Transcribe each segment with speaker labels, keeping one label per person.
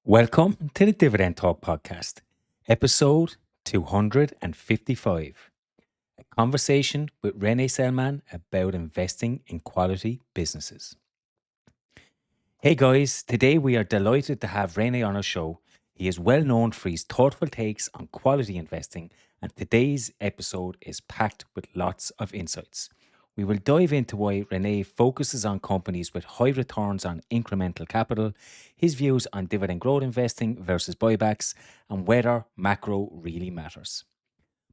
Speaker 1: Welcome to the Dividend Talk podcast, episode 255. A conversation with René Sellmann about investing in quality businesses. Hey guys, today we are delighted to have René on our show. He is well known for his thoughtful takes on quality investing, and today's episode is packed with lots of insights. We will dive into why René focuses on companies with high returns on incremental capital, his views on dividend growth investing versus buybacks, and whether macro really matters.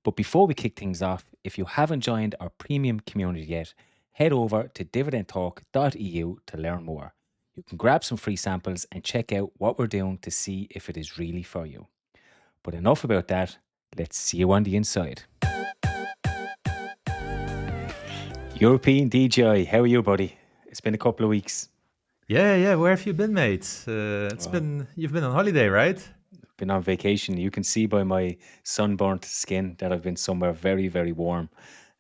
Speaker 1: But before we kick things off, if you haven't joined our premium community yet, head over to dividendtalk.eu to learn more. You can grab some free samples and check out what we're doing to see if it is really for you. But enough about that, let's see you on the inside. European DJI, how are you, buddy? It's been a couple of weeks.
Speaker 2: Yeah. Where have you been, mate? You've been on holiday, right?
Speaker 1: Been on vacation. You can see by my sunburnt skin that I've been somewhere very, very warm.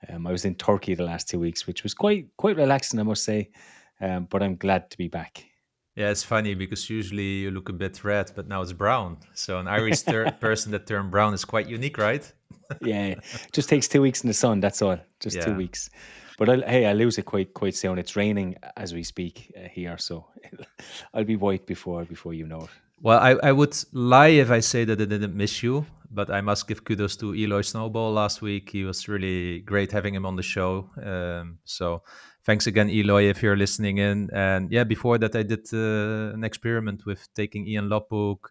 Speaker 1: I was in Turkey the last 2 weeks, which was quite relaxing, I must say. But I'm glad to be back.
Speaker 2: Yeah, it's funny because usually you look a bit red, but now it's brown. So an Irish person that turned brown is quite unique, right?
Speaker 1: Yeah, just takes 2 weeks in the sun. That's all. Just 2
Speaker 2: Yeah.
Speaker 1: weeks. But I lose it quite soon. It's raining as we speak here, so I'll be white before you know it.
Speaker 2: Well, I would lie if I say that I didn't miss you, but I must give kudos to Eloy Snowball last week. He was really great having him on the show. So thanks again, Eloy, if you're listening in. And yeah, before that, I did an experiment with taking Ian Lopuk,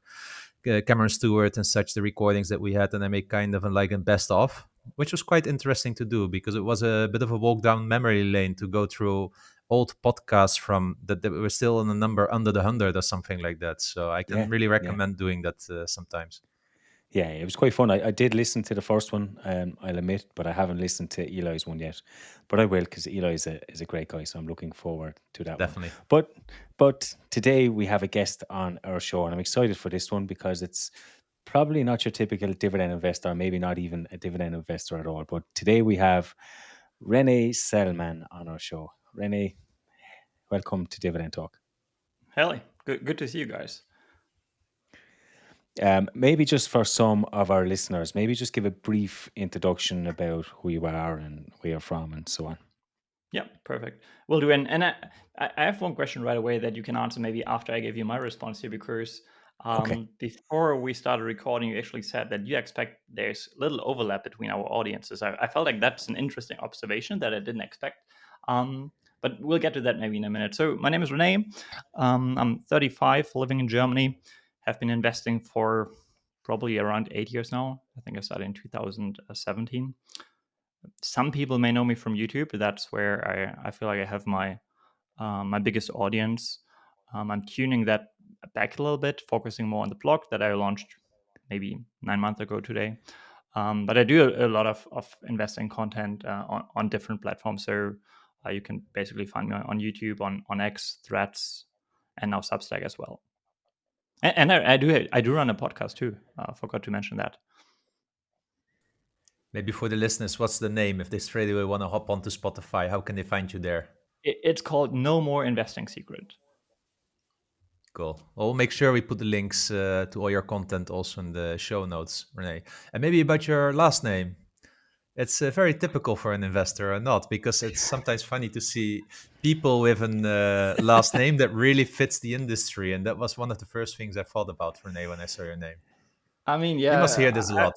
Speaker 2: Cameron Stewart, and such, the recordings that we had, and I made kind of a best of, which was quite interesting to do because it was a bit of a walk down memory lane to go through old podcasts from that were still on a number under the 100 or something like that. So I can really
Speaker 1: Yeah.
Speaker 2: recommend doing that sometimes.
Speaker 1: Yeah, it was quite fun. I did listen to the first one, I'll admit, but I haven't listened to Eli's one yet. But I will, because Eli is a great guy, so I'm looking forward to that
Speaker 2: Definitely.
Speaker 1: one. But today we have a guest on our show, and I'm excited for this one because it's probably not your typical dividend investor, maybe not even a dividend investor at all. But today we have René Sellmann on our show. René, welcome to Dividend Talk.
Speaker 3: Helly, good to see you guys.
Speaker 1: Maybe just for some of our listeners, maybe just give a brief introduction about who you are and where you're from and so on.
Speaker 3: Yeah, perfect. Will do. And I have one question right away that you can answer maybe after I give you my response here, because
Speaker 1: Okay.
Speaker 3: before we started recording, you actually said that you expect there's little overlap between our audiences. I felt like that's an interesting observation that I didn't expect. But we'll get to that maybe in a minute. So my name is Rene. I'm 35, living in Germany. Have been investing for probably around 8 years now. I think I started in 2017. Some people may know me from YouTube. That's where I feel like I have my biggest audience. I'm tuning that back a little bit, focusing more on the blog that I launched maybe 9 months ago today. But I do a lot of investing content on different platforms. So you can basically find me on YouTube, on X, Threads, and now Substack as well. And I do run a podcast too. Forgot to mention that.
Speaker 2: Maybe for the listeners, what's the name? If they straight away want to hop onto Spotify, how can they find you there?
Speaker 3: It's called No More Investing Secret.
Speaker 2: Cool. Well, we'll make sure we put the links to all your content also in the show notes, Rene. And maybe about your last name. It's very typical for an investor or not, because it's sometimes funny to see people with a last name that really fits the industry. And that was one of the first things I thought about, Rene, when I saw your name.
Speaker 3: I mean,
Speaker 2: You must
Speaker 3: yeah,
Speaker 2: hear this a lot.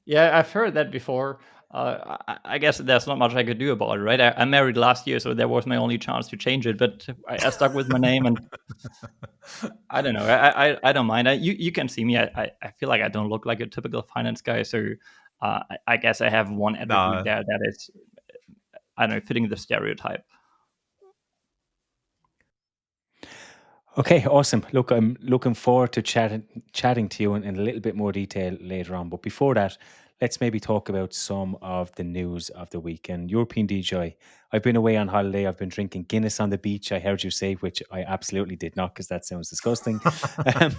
Speaker 3: yeah, I've heard that before. I guess there's not much I could do about it, right? I married last year, so that was my only chance to change it. But I stuck with my name, and I don't know. I don't mind. You can see me. I feel like I don't look like a typical finance guy. So I guess I have one attribute
Speaker 2: No,
Speaker 3: there that is, I don't know, fitting the stereotype.
Speaker 1: Okay, awesome. Look, I'm looking forward to chatting to you in a little bit more detail later on. But before that, let's maybe talk about some of the news of the week. And European DJI, I've been away on holiday. I've been drinking Guinness on the beach, I heard you say, which I absolutely did not, because that sounds disgusting. Um,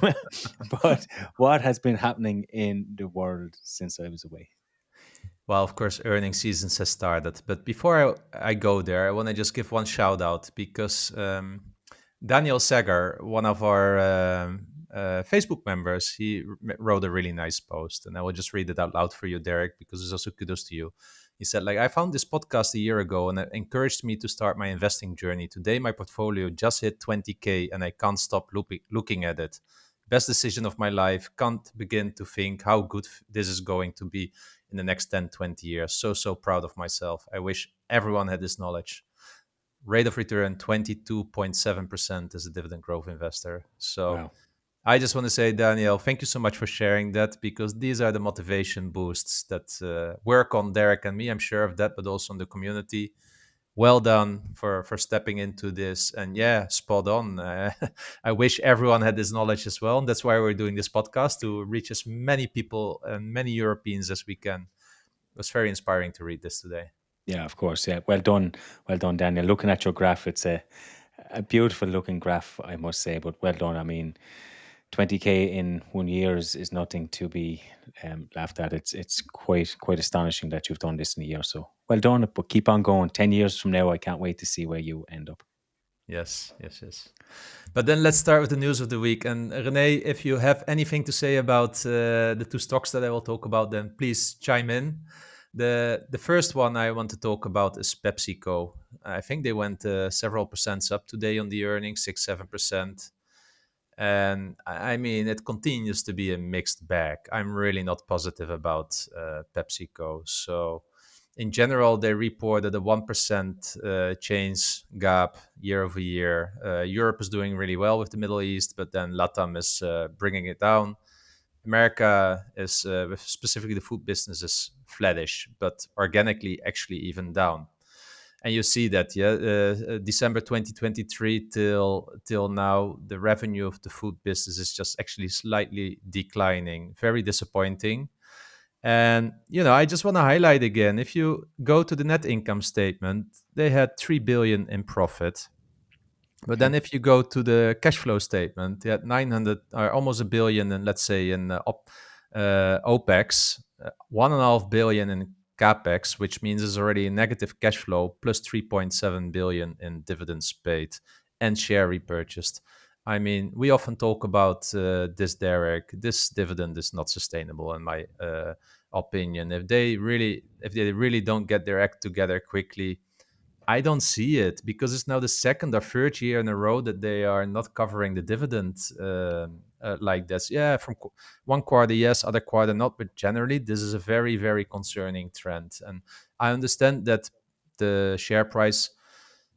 Speaker 1: but what has been happening in the world since I was away?
Speaker 2: well, of course, earnings seasons has started. But before I go there, I want to just give one shout out because Daniel Sager, one of our Facebook members. He wrote a really nice post, and I will just read it out loud for you, Derek, because it's also kudos to you. He said, like, I found this podcast a year ago and it encouraged me to start my investing journey. Today, my portfolio just hit 20K and I can't stop looking at it. Best decision of my life. Can't begin to think how good this is going to be in the next 10, 20 years. So proud of myself. I wish everyone had this knowledge. Rate of return 22.7% as a dividend growth investor. So
Speaker 1: Wow.
Speaker 2: I just want to say, Daniel, thank you so much for sharing that, because these are the motivation boosts that work on Derek and me. I'm sure of that, but also on the community. Well done for stepping into this. And yeah, spot on. I wish everyone had this knowledge as well. And that's why we're doing this podcast, to reach as many people and many Europeans as we can. It was very inspiring to read this today.
Speaker 1: Yeah, of course. Yeah, well done, Daniel. Looking at your graph, it's a beautiful looking graph, I must say. But well done. I mean, 20K in 1 year is nothing to be laughed at. It's quite astonishing that you've done this in a year. So well done. But keep on going. 10 years from now, I can't wait to see where you end up.
Speaker 2: Yes. But then let's start with the news of the week. And Rene, if you have anything to say about the two stocks that I will talk about, then please chime in. The first one I want to talk about is PepsiCo. I think they went several percents up today on the earnings, 6-7%. And I mean, it continues to be a mixed bag. I'm really not positive about PepsiCo. So, in general, they reported a 1% change gap year over year. Europe is doing really well with the Middle East, but then LATAM is bringing it down. America is, specifically the food business, is flattish, but organically actually even down. And you see that, yeah, December 2023 till now, the revenue of the food business is just actually slightly declining. Very disappointing. And I just want to highlight again, if you go to the net income statement, they had 3 billion in profit. But
Speaker 1: Okay.
Speaker 2: then if you go to the cash flow statement, they had 900 or almost a billion, and let's say in OPEX, 1.5 billion in CapEx, which means it's already a negative cash flow, plus 3.7 billion in dividends paid and share repurchased. I mean, we often talk about this, Derek. This dividend is not sustainable, in my opinion. If they really don't get their act together quickly, I don't see it, because it's now the second or third year in a row that they are not covering the dividend like this. Yeah, from one quarter, yes, other quarter not. But generally, this is a very, very concerning trend. And I understand that the share price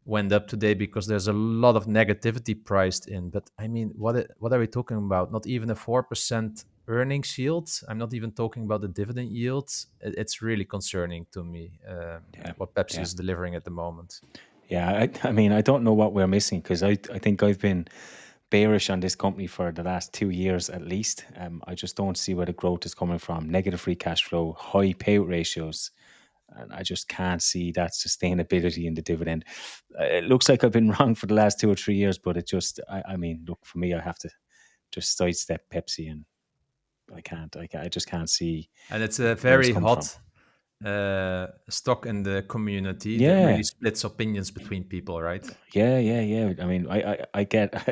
Speaker 2: went up today because there's a lot of negativity priced in. But I mean, what are we talking about? Not even a 4% earnings yield. I'm not even talking about the dividend yields. It's really concerning to me,
Speaker 1: Yeah.
Speaker 2: what Pepsi
Speaker 1: Yeah.
Speaker 2: is delivering at the moment.
Speaker 1: Yeah. I mean, I don't know what we're missing, because I think I've been bearish on this company for the last 2 years at least. I just don't see where the growth is coming from. Negative free cash flow, high payout ratios, and I just can't see that sustainability in the dividend. It looks like I've been wrong for the last 2 or 3 years, but I mean, look, for me, I have to just sidestep Pepsi, and I just can't see
Speaker 2: And it's a
Speaker 1: where it's
Speaker 2: very
Speaker 1: coming from.
Speaker 2: hot stock in the community that really
Speaker 1: Yeah,
Speaker 2: splits opinions between people, right?
Speaker 1: yeah. I mean, I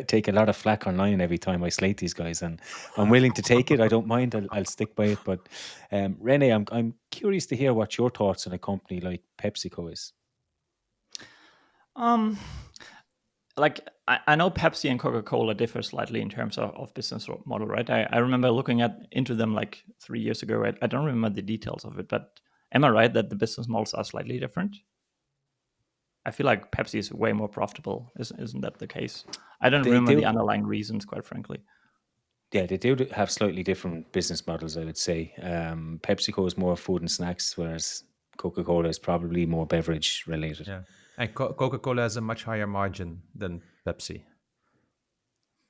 Speaker 1: take a lot of flack online every time I slate these guys, and I'm willing to take it. I don't mind. I'll stick by it. But Rene, I'm curious to hear what your thoughts on a company like PepsiCo is.
Speaker 3: Um, like I know Pepsi and Coca-Cola differ slightly in terms of business model, right? I remember looking into them like 3 years ago. I don't remember the details of it, but am I right that the business models are slightly different? I feel like Pepsi is way more profitable. Isn't that the case? I don't
Speaker 1: They
Speaker 3: remember the
Speaker 1: do,
Speaker 3: underlying reasons, quite frankly.
Speaker 1: yeah, they do have slightly different business models, I would say. PepsiCo is more food and snacks, whereas Coca-Cola is probably more beverage related.
Speaker 2: Yeah. And Coca-Cola has a much higher margin than Pepsi.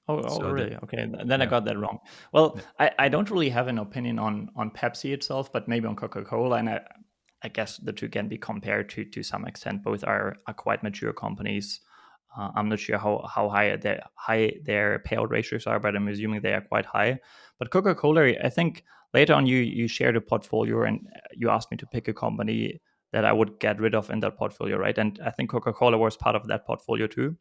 Speaker 3: Oh,
Speaker 2: So that,
Speaker 3: really? Okay, then I
Speaker 2: yeah,
Speaker 3: got that wrong. Well,
Speaker 2: yeah,
Speaker 3: I don't really have an opinion on Pepsi itself, but maybe on Coca-Cola, and I guess the two can be compared to some extent. Both are quite mature companies. I'm not sure how high their payout ratios are, but I'm assuming they are quite high. But Coca-Cola, I think later on you shared a portfolio and you asked me to pick a company that I would get rid of in that portfolio, right? And I think Coca-Cola was part of that portfolio too.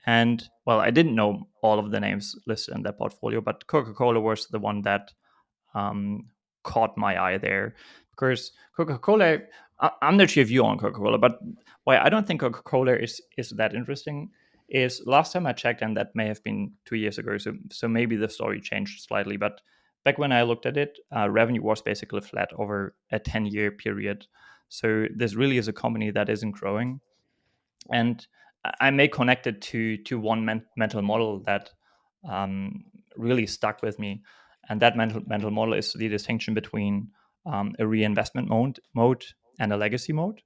Speaker 3: And well, I didn't know all of the names listed in that portfolio, but Coca-Cola was the one that um, caught my eye there, because Coca-Cola. I'm not sure if you own Coca-Cola, but why I don't think Coca-Cola is that interesting is last time I checked, and that may have been 2 years ago. So maybe the story changed slightly, but back when I looked at it, revenue was basically flat over a 10-year period. So this really is a company that isn't growing, and I may connect it to one mental model that um, really stuck with me, and that mental model is the distinction between a reinvestment mode and a legacy mode.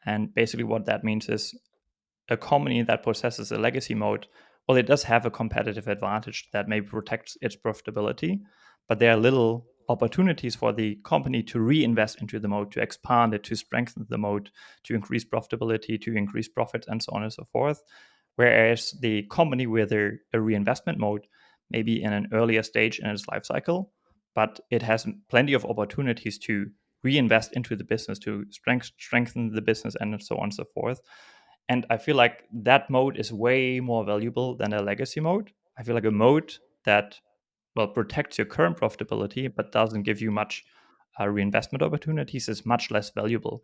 Speaker 3: And basically, what that means is a company that possesses a legacy mode, well, it does have a competitive advantage that maybe protects its profitability, but there are little opportunities for the company to reinvest into the mode, to expand it, to strengthen the mode, to increase profitability, to increase profits, and so on and so forth. Whereas the company with a reinvestment mode may be in an earlier stage in its life cycle, but it has plenty of opportunities to reinvest into the business, to strengthen the business, and so on and so forth. And I feel like that mode is way more valuable than a legacy mode. I feel like a mode that, well, protects your current profitability but doesn't give you much reinvestment opportunities is much less valuable.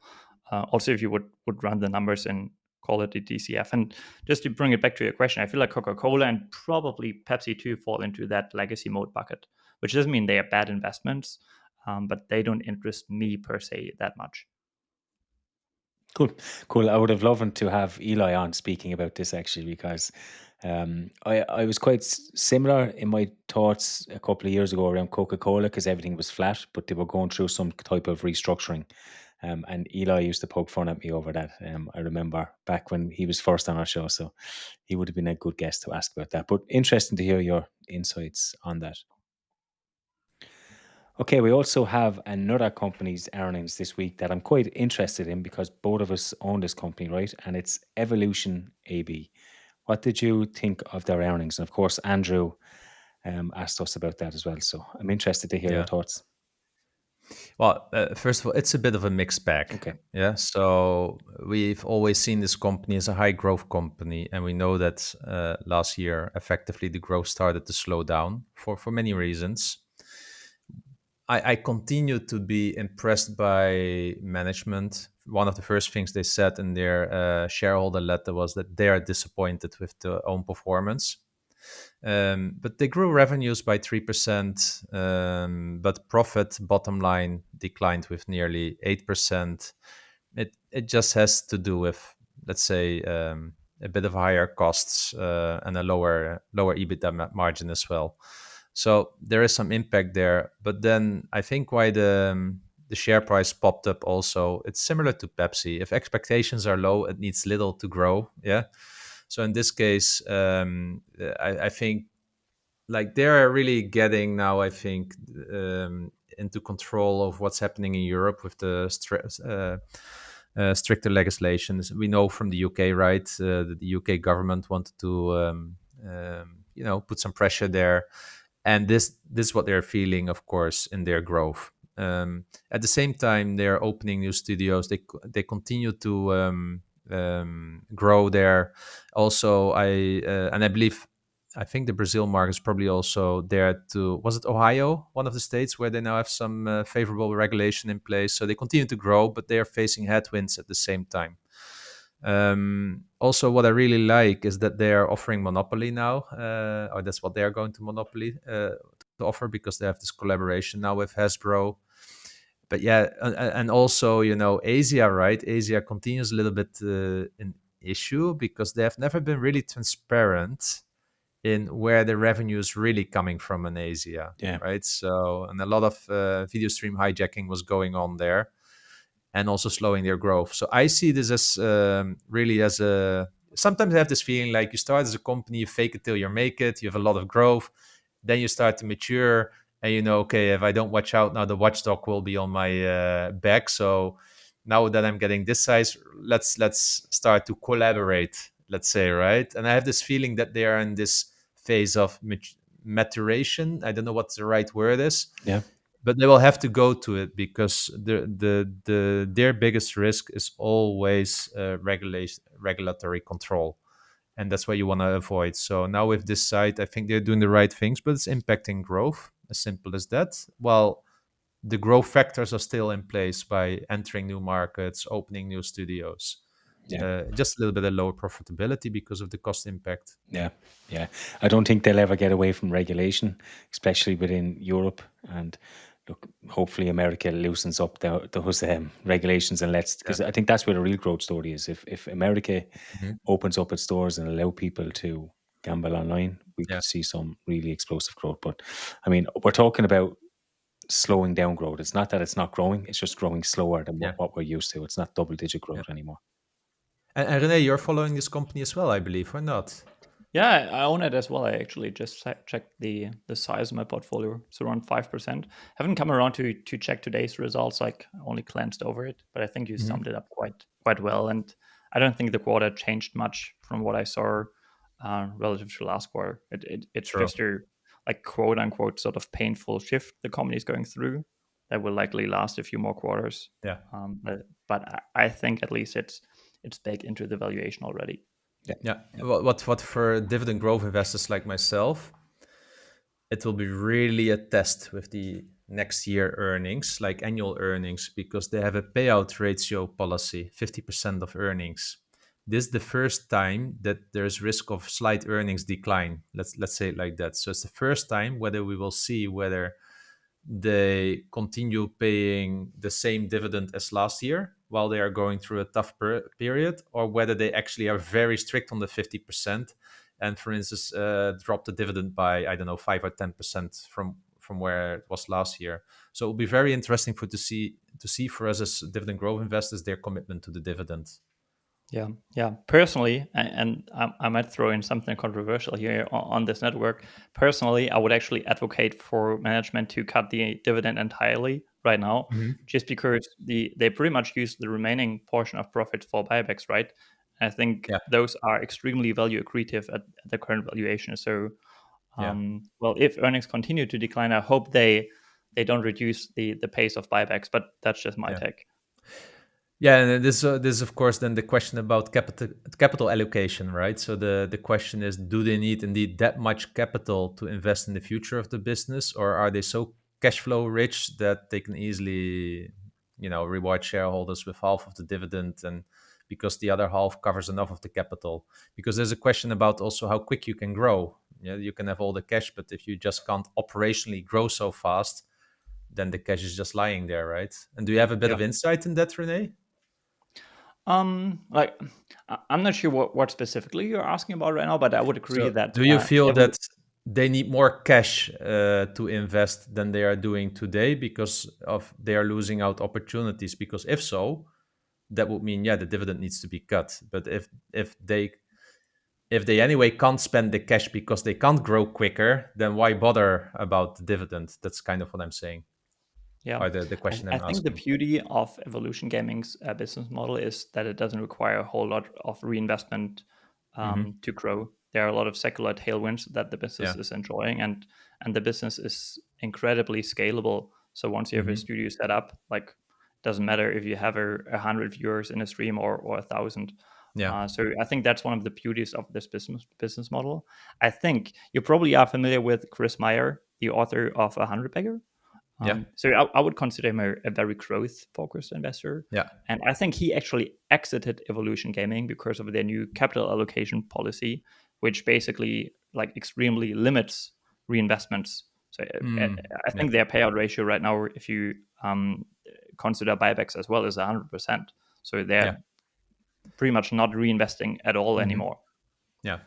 Speaker 3: Also, if you would run the numbers and call it a DCF. And just to bring it back to your question, I feel like Coca-Cola and probably Pepsi too fall into that legacy mode bucket, which doesn't mean they are bad investments, but they don't interest me per se that much.
Speaker 1: Cool, cool. I would have loved to have Eli on speaking about this actually, because I was quite similar in my thoughts a couple of years ago around Coca-Cola, because everything was flat, but they were going through some type of restructuring. And Eli used to poke fun at me over that. I remember back when he was first on our show, so he would have been a good guest to ask about that. But interesting to hear your insights on that. Okay, we also have another company's earnings this week that I'm quite interested in, because both of us own this company, right? And it's Evolution AB. What did you think of their earnings? And of course, Andrew asked us about that as well. So I'm interested to hear your
Speaker 2: Yeah.
Speaker 1: thoughts.
Speaker 2: Well, first of all, it's a bit of a mixed bag.
Speaker 1: Okay.
Speaker 2: Yeah. So we've always seen this company as a high growth company. And we know that last year, effectively, the growth started to slow down for many reasons. I continue to be impressed by management. One of the first things they said in their shareholder letter was that they are disappointed with their own performance. But they grew revenues by 3%, but profit bottom line declined with nearly 8%. It just has to do with, let's say, a bit of higher costs and a lower EBITDA margin as well. So there is some impact there. But then I think why the share price popped up also, it's similar to Pepsi. If expectations are low, it needs little to grow. Yeah. So in this case, I think like they're really getting now, I think, into control of what's happening in Europe with the stricter legislations. We know from the UK, right? That the UK government wanted to, put some pressure there, and this is what they're feeling, of course, in their growth. At the same time, they're opening new studios. They continue to grow there. Also, I believe, I think the Brazil market is probably also there to, was it Ohio, one of the states where they now have some favorable regulation in place. So they continue to grow, but they are facing headwinds at the same time. Also, what I really like is that they are offering monopoly now, or that's what they are going to monopoly to offer, because they have this collaboration now with Hasbro. But yeah, and also, Asia, right? Asia continues a little bit an issue, because they have never been really transparent in where the revenue is really coming from in Asia,
Speaker 1: Yeah.
Speaker 2: right? So, and a lot of video stream hijacking was going on there, and also slowing their growth. So I see this as really as a, sometimes I have this feeling like you start as a company, you fake it till you make it, you have a lot of growth, then you start to mature, and okay, if I don't watch out now, the watchdog will be on my back. So now that I'm getting this size, let's start to collaborate, let's say, right? And I have this feeling that they are in this phase of maturation. I don't know what the right word is,
Speaker 1: Yeah.
Speaker 2: but they will have to go to it, because their biggest risk is always regulatory control. and that's what you want to avoid. So now with this side, I think they're doing the right things, but it's impacting growth. As simple as that. Well, the growth factors are still in place by entering new markets, opening new studios.
Speaker 1: Yeah.
Speaker 2: Just a little bit of lower profitability because of the cost impact.
Speaker 1: Yeah, yeah. I don't think they'll ever get away from regulation, especially within Europe. And look, hopefully America loosens up those regulations and lets,
Speaker 2: Yeah.
Speaker 1: because I think that's where the real growth story is. If America
Speaker 2: Mhm.
Speaker 1: opens up its stores and allow people to gamble online, we
Speaker 2: Yeah.
Speaker 1: could see some really explosive growth. But I mean, we're talking about slowing down growth. It's not that it's not growing; it's just growing slower than
Speaker 2: Yeah.
Speaker 1: what we're used to. It's not double-digit
Speaker 2: Yeah.
Speaker 1: growth anymore.
Speaker 2: And Rene, you're following this company as well, I believe, or not?
Speaker 3: Yeah, I own it as well. I actually just checked the size of my portfolio. It's around 5%. Haven't come around to check today's results. Like I only glanced over it, but I think you
Speaker 2: Mhm.
Speaker 3: summed it up quite well. And I don't think the quarter changed much from what I saw relative to last quarter. It's
Speaker 2: True.
Speaker 3: just a like quote unquote sort of painful shift the company is going through that will likely last a few more quarters.
Speaker 2: Yeah.
Speaker 3: But I think at least it's baked into the valuation already.
Speaker 1: Yeah,
Speaker 2: Yeah.
Speaker 1: yeah,
Speaker 2: What for dividend growth investors like myself, it will be really a test with the next year earnings, like annual earnings, because they have a payout ratio policy, 50% of earnings. This is the first time that there's risk of slight earnings decline. Let's say it like that. So it's the first time whether we will see whether they continue paying the same dividend as last year while they are going through a tough period, or whether they actually are very strict on the 50% and, for instance, drop the dividend by, I don't know, 5 or 10% from where it was last year. So it'll be very interesting to see for us as dividend growth investors their commitment to the dividend.
Speaker 3: Yeah, yeah. Personally, and I might throw in something controversial here on this network. Personally, I would actually advocate for management to cut the dividend entirely right now,
Speaker 2: Mhm.
Speaker 3: just because they pretty much use the remaining portion of profits for buybacks, right? I think
Speaker 2: Yeah,
Speaker 3: those are extremely value accretive at the current valuation. So,
Speaker 2: yeah,
Speaker 3: well, if earnings continue to decline, I hope they don't reduce the pace of buybacks. But that's just my
Speaker 2: yeah.
Speaker 3: take.
Speaker 2: Yeah, and this of course then the question about capital allocation, right? So the question is, do they need indeed that much capital to invest in the future of the business, or are they so cash flow rich that they can easily, reward shareholders with half of the dividend, and because the other half covers enough of the capital? Because there's a question about also how quick you can grow. Yeah, you can have all the cash, but if you just can't operationally grow so fast, then the cash is just lying there, right? And do you have a bit
Speaker 3: Yeah.
Speaker 2: of insight in that, Renee?
Speaker 3: Like I'm not sure what specifically you're asking about right now, but I would agree
Speaker 2: So,
Speaker 3: that
Speaker 2: do you feel
Speaker 3: every
Speaker 2: that they need more cash to invest than they are doing today because of they are losing out opportunities? Because if so, that would mean, yeah, the dividend needs to be cut. But if they anyway can't spend the cash because they can't grow quicker, then why bother about the dividend? That's kind of what I'm saying,
Speaker 3: Yeah,
Speaker 2: or the question
Speaker 3: I
Speaker 2: I'm
Speaker 3: think the
Speaker 2: asking.
Speaker 3: beauty of Evolution Gaming's business model is that it doesn't require a whole lot of reinvestment
Speaker 2: Hmm.
Speaker 3: to grow. There are a lot of secular tailwinds that the business
Speaker 2: Yeah.
Speaker 3: is enjoying, and the business is incredibly scalable. So once you have a
Speaker 2: Hmm.
Speaker 3: studio set up, like doesn't matter if you have 100 viewers in a stream or 1,000.
Speaker 2: Yeah.
Speaker 3: So I think that's one of the beauties of this business model. I think you probably are familiar with Chris Meyer, the author of 100 Bagger.
Speaker 2: Yeah.
Speaker 3: So I would consider him a very growth focused investor.
Speaker 2: Yeah.
Speaker 3: And I think he actually exited Evolution Gaming because of their new capital allocation policy, which basically like extremely limits reinvestments. So
Speaker 2: Mm.
Speaker 3: I
Speaker 2: Yeah.
Speaker 3: think their payout ratio right now, if you consider buybacks as well, is 100%. So
Speaker 2: Yeah.
Speaker 3: they're pretty much not reinvesting at all
Speaker 2: Hmm.
Speaker 3: anymore.
Speaker 2: Yeah.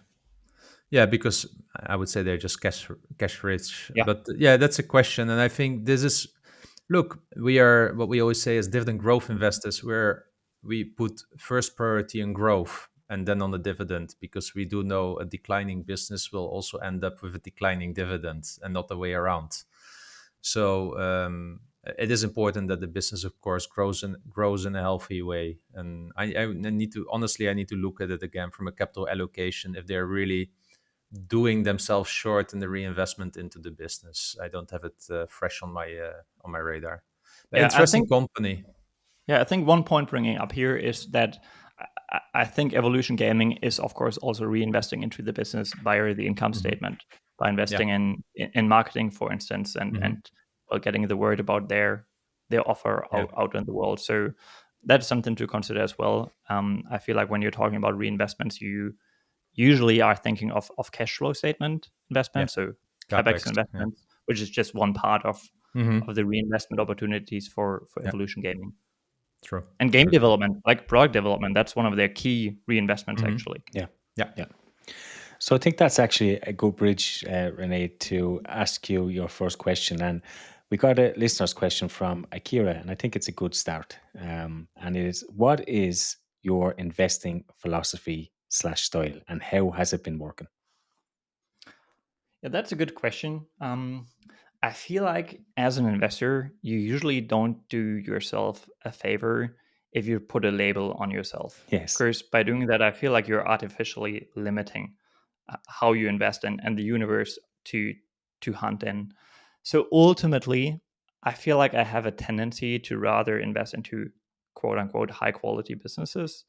Speaker 2: Yeah, because I would say they're just cash rich.
Speaker 3: Yeah.
Speaker 2: But yeah, that's a question, and I think this is, look, we are what we always say as dividend growth investors, where we put first priority on growth and then on the dividend, because we do know a declining business will also end up with a declining dividend and not the way around. So it is important that the business, of course, grows in a healthy way. And I need to honestly, I need to look at it again from a capital allocation if they're really doing themselves short in the reinvestment into the business. I don't have it fresh on my radar. But
Speaker 3: Yeah. I
Speaker 2: interesting
Speaker 3: think
Speaker 2: company.
Speaker 3: Yeah, I think one point bringing up here is that I think evolution gaming is, of course, also reinvesting into the business via the income statement, by investing in marketing, for instance, and well, getting the word about their offer out in the world. So that's something to consider as well. I feel like when you're talking about reinvestments, you usually are thinking of cash flow statement investments, so CapEx
Speaker 2: CapEx.
Speaker 3: investments, which is just one part of
Speaker 2: Mm-hmm.
Speaker 3: the reinvestment opportunities for evolution gaming.
Speaker 2: True.
Speaker 3: And game
Speaker 2: True.
Speaker 3: development, like product development, that's one of their key reinvestments, actually.
Speaker 1: Yeah.
Speaker 2: Yeah.
Speaker 1: Yeah. So I think that's actually a good bridge, Rene, to ask you your first question. And we got a listener's question from Akira, and I think it's a good start. And it is, what is your investing philosophy / style, and how has it been working?
Speaker 3: Yeah, that's a good question. I feel like as an investor, you usually don't do yourself a favor if you put a label on yourself.
Speaker 1: Yes.
Speaker 3: Because by doing that, I feel like you're artificially limiting how you invest and the universe to hunt in. So ultimately, I feel like I have a tendency to rather invest into quote unquote high quality businesses.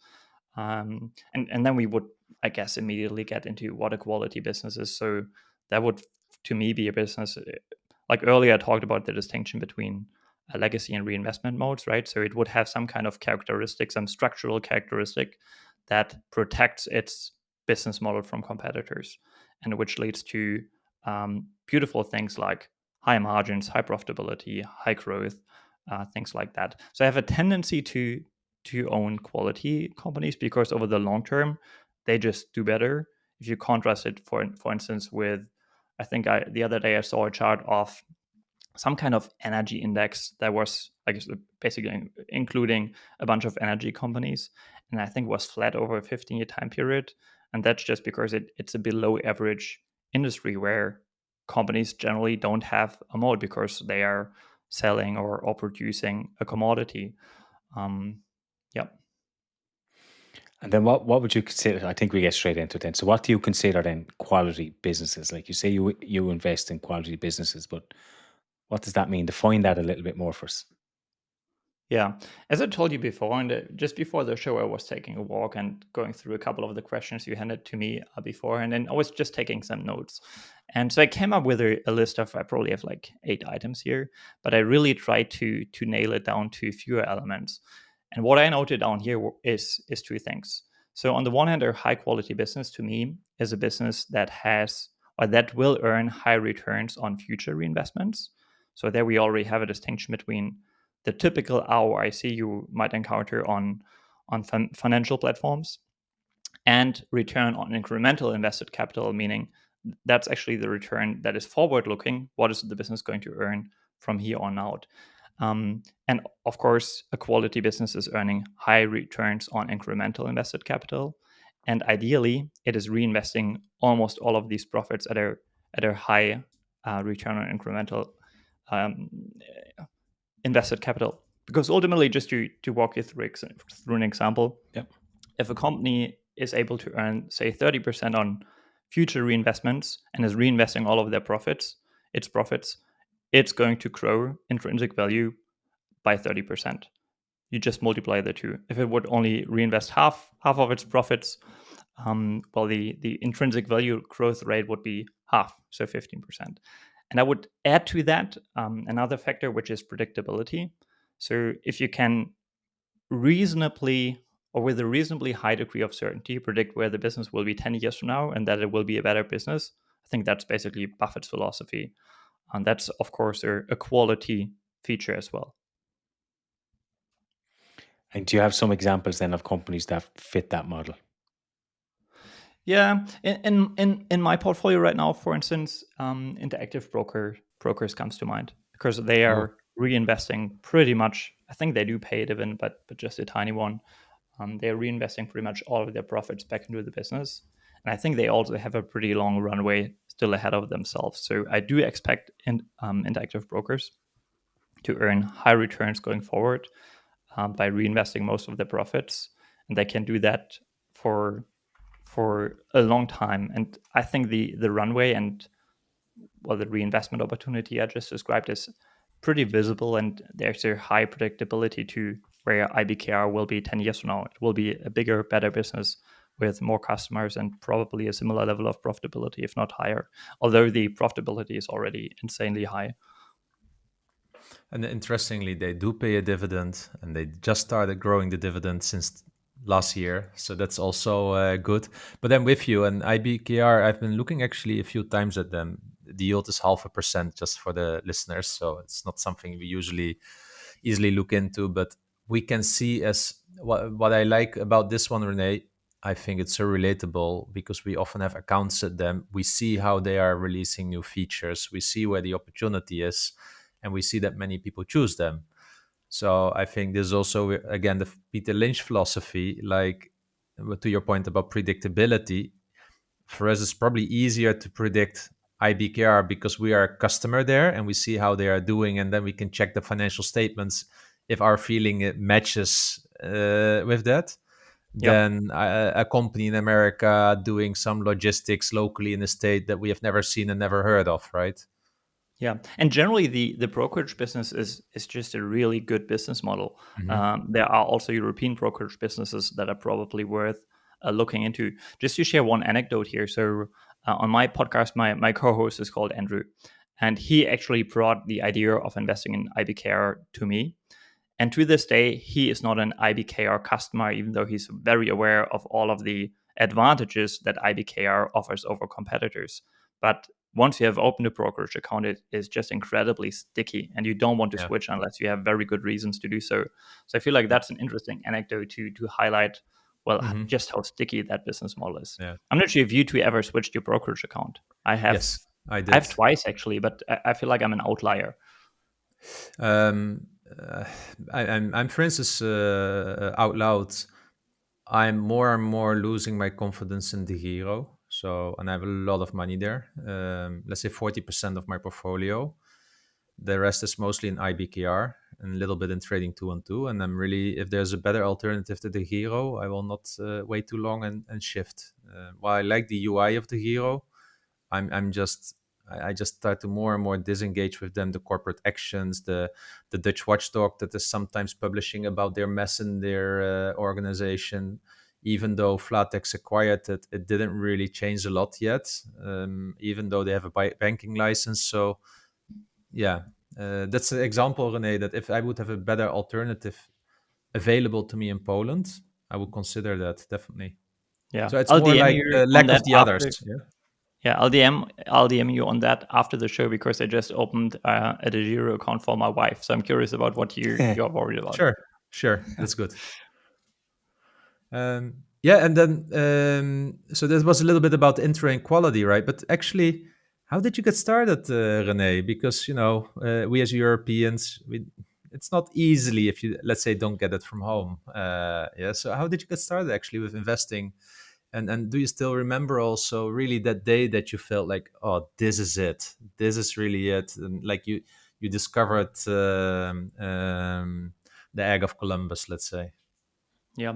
Speaker 3: And then we would, I guess, immediately get into what a quality business is. So that would, to me, be a business. Like earlier, I talked about the distinction between a legacy and reinvestment modes, right? So it would have some kind of characteristic, some structural characteristic that protects its business model from competitors, and which leads to beautiful things like high margins, high profitability, high growth, things like that. So I have a tendency to own quality companies because over the long term, they just do better. If you contrast it, for instance, with, I think the other day I saw a chart of some kind of energy index that was, I guess, basically including a bunch of energy companies, and I think was flat over a 15-year time period. And that's just because it's a below average industry where companies generally don't have a mode because they are selling or producing a commodity. Um, yeah.
Speaker 1: And then what would you consider? I think we get straight into it then. So what do you consider then quality businesses? Like you say, you invest in quality businesses, but what does that mean? Define that a little bit more for us.
Speaker 3: Yeah, as I told you before, and just before the show, I was taking a walk and going through a couple of the questions you handed to me before, and then I was just taking some notes. And so I came up with a list of, I probably have like 8 items here, but I really tried to nail it down to fewer elements. And what I noted down here is two things. So on the one hand, a high quality business to me is a business that has or that will earn high returns on future reinvestments. So there we already have a distinction between the typical ROIC you might encounter on financial platforms and return on incremental invested capital, meaning that's actually the return that is forward looking. What is the business going to earn from here on out? And of course, a quality business is earning high returns on incremental invested capital. And ideally, it is reinvesting almost all of these profits at a high return on incremental um, invested capital. Because ultimately, just to walk you through an example,
Speaker 1: Yep.
Speaker 3: if a company is able to earn, say, 30% on future reinvestments and is reinvesting all of its profits, it's going to grow intrinsic value by 30%. You just multiply the two. If it would only reinvest half of its profits, well, the intrinsic value growth rate would be half, so 15%. And I would add to that another factor, which is predictability. So if you can reasonably or with a reasonably high degree of certainty predict where the business will be 10 years from now and that it will be a better business, I think that's basically Buffett's philosophy. And that's, of course, a quality feature as well.
Speaker 1: And do you have some examples then of companies that fit that model?
Speaker 3: Yeah, in my portfolio right now, for instance, interactive brokers comes to mind because they
Speaker 1: Oh,
Speaker 3: are reinvesting pretty much. I think they do pay a dividend, but just a tiny one. They're reinvesting pretty much all of their profits back into the business, and I think they also have a pretty long runway still ahead of themselves. So I do expect interactive brokers to earn high returns going forward by reinvesting most of their profits, and they can do that for a long time. And I think the runway and the reinvestment opportunity I just described is pretty visible, and there's a high predictability to where IBKR will be 10 years from now. It will be a bigger, better business with more customers and probably a similar level of profitability, if not higher, although the profitability is already insanely high.
Speaker 2: And interestingly, they do pay a dividend, and they just started growing the dividend since last year. So that's also good. But then with you and IBKR, I've been looking actually a few times at them. The yield is 0.5%, just for the listeners. So it's not something we usually easily look into, but we can see as what I like about this one, Rene. I think it's so relatable because we often have accounts at them. We see how they are releasing new features. We see where the opportunity is, and we see that many people choose them. So I think this is also again the Peter Lynch philosophy. Like to your point about predictability, for us it's probably easier to predict IBKR because we are a customer there and we see how they are doing, and then we can check the financial statements if our feeling it matches with that.
Speaker 3: Yeah.
Speaker 2: Than a company in America doing some logistics locally in a state that we have never seen and never heard of, right?
Speaker 3: Yeah, and generally the brokerage business is just a really good business model.
Speaker 2: Hmm.
Speaker 3: There are also European brokerage businesses that are probably worth looking into. Just to share one anecdote here. So on my podcast, my co-host is called Andrew, and he actually brought the idea of investing in IBKR to me. And to this day, he is not an IBKR customer, even though he's very aware of all of the advantages that IBKR offers over competitors. But once you have opened a brokerage account, it is just incredibly sticky, and you don't want to
Speaker 2: Yeah.
Speaker 3: switch unless you have very good reasons to do so. So I feel like that's an interesting anecdote to highlight, well,
Speaker 2: Hmm.
Speaker 3: just how sticky that business model is.
Speaker 2: Yeah.
Speaker 3: I'm not sure if you two ever switched your brokerage account.
Speaker 2: Yes, I
Speaker 3: I
Speaker 2: did.
Speaker 3: have twice actually, but I feel like I'm an outlier.
Speaker 2: Um, uh, I'm, for instance, out loud, I'm more and more losing my confidence in the hero. So, and I have a lot of money there. Let's say 40% of my portfolio. The rest is mostly in IBKR and a little bit in trading 2-on-2. And I'm really, if there's a better alternative to the hero, I will not wait too long and shift. While I like the UI of the hero, I'm just I just start to more and more disengage with them. The corporate actions, the Dutch watchdog that is sometimes publishing about their mess in their organization. Even though Flatex acquired it, it didn't really change a lot yet. Even though they have a banking license, so yeah, that's an example, Rene. That if I would have a better alternative available to me in Poland, I would consider that definitely.
Speaker 3: Yeah,
Speaker 2: So it's
Speaker 3: I'll
Speaker 2: more
Speaker 3: DM
Speaker 2: like
Speaker 3: you
Speaker 2: the
Speaker 3: on
Speaker 2: lack of
Speaker 3: that
Speaker 2: the others.
Speaker 3: after.
Speaker 2: Yeah.
Speaker 3: Yeah, I'll DM you on that after the show because I just opened a De Giro account for my wife. So I'm curious about what you're worried about.
Speaker 2: Sure, sure, that's good. Yeah, and then so this was a little bit about intro and quality, right? But actually, how did you get started, Rene? Because we as Europeans, it's not easily if you, let's say, don't get it from home. Yeah. So how did you get started actually with investing? And do you still remember also really that day that you felt like, oh, this is it, this is really it, and like you discovered the egg of Columbus, let's say.
Speaker 3: Yeah,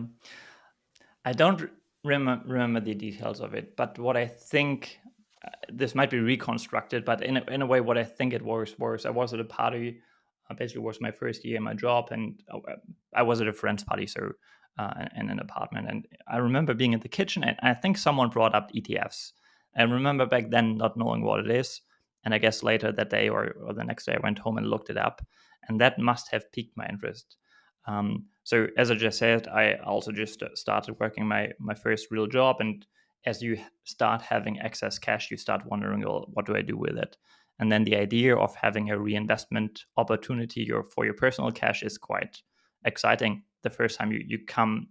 Speaker 3: I don't remember the details of it, but what I think this might be reconstructed, but in a way, what I think it was I was at a party. Basically, was my first year in my job, and I was at a friend's party, so in an apartment. And I remember being in the kitchen, and I think someone brought up ETFs. I remember back then not knowing what it is, and I guess later that day or the next day, I went home and looked it up, and that must have piqued my interest. So as I just said, I also just started working my first real job, and as you start having excess cash, you start wondering, well, what do I do with it? And then the idea of having a reinvestment opportunity for your personal cash is quite exciting the first time you come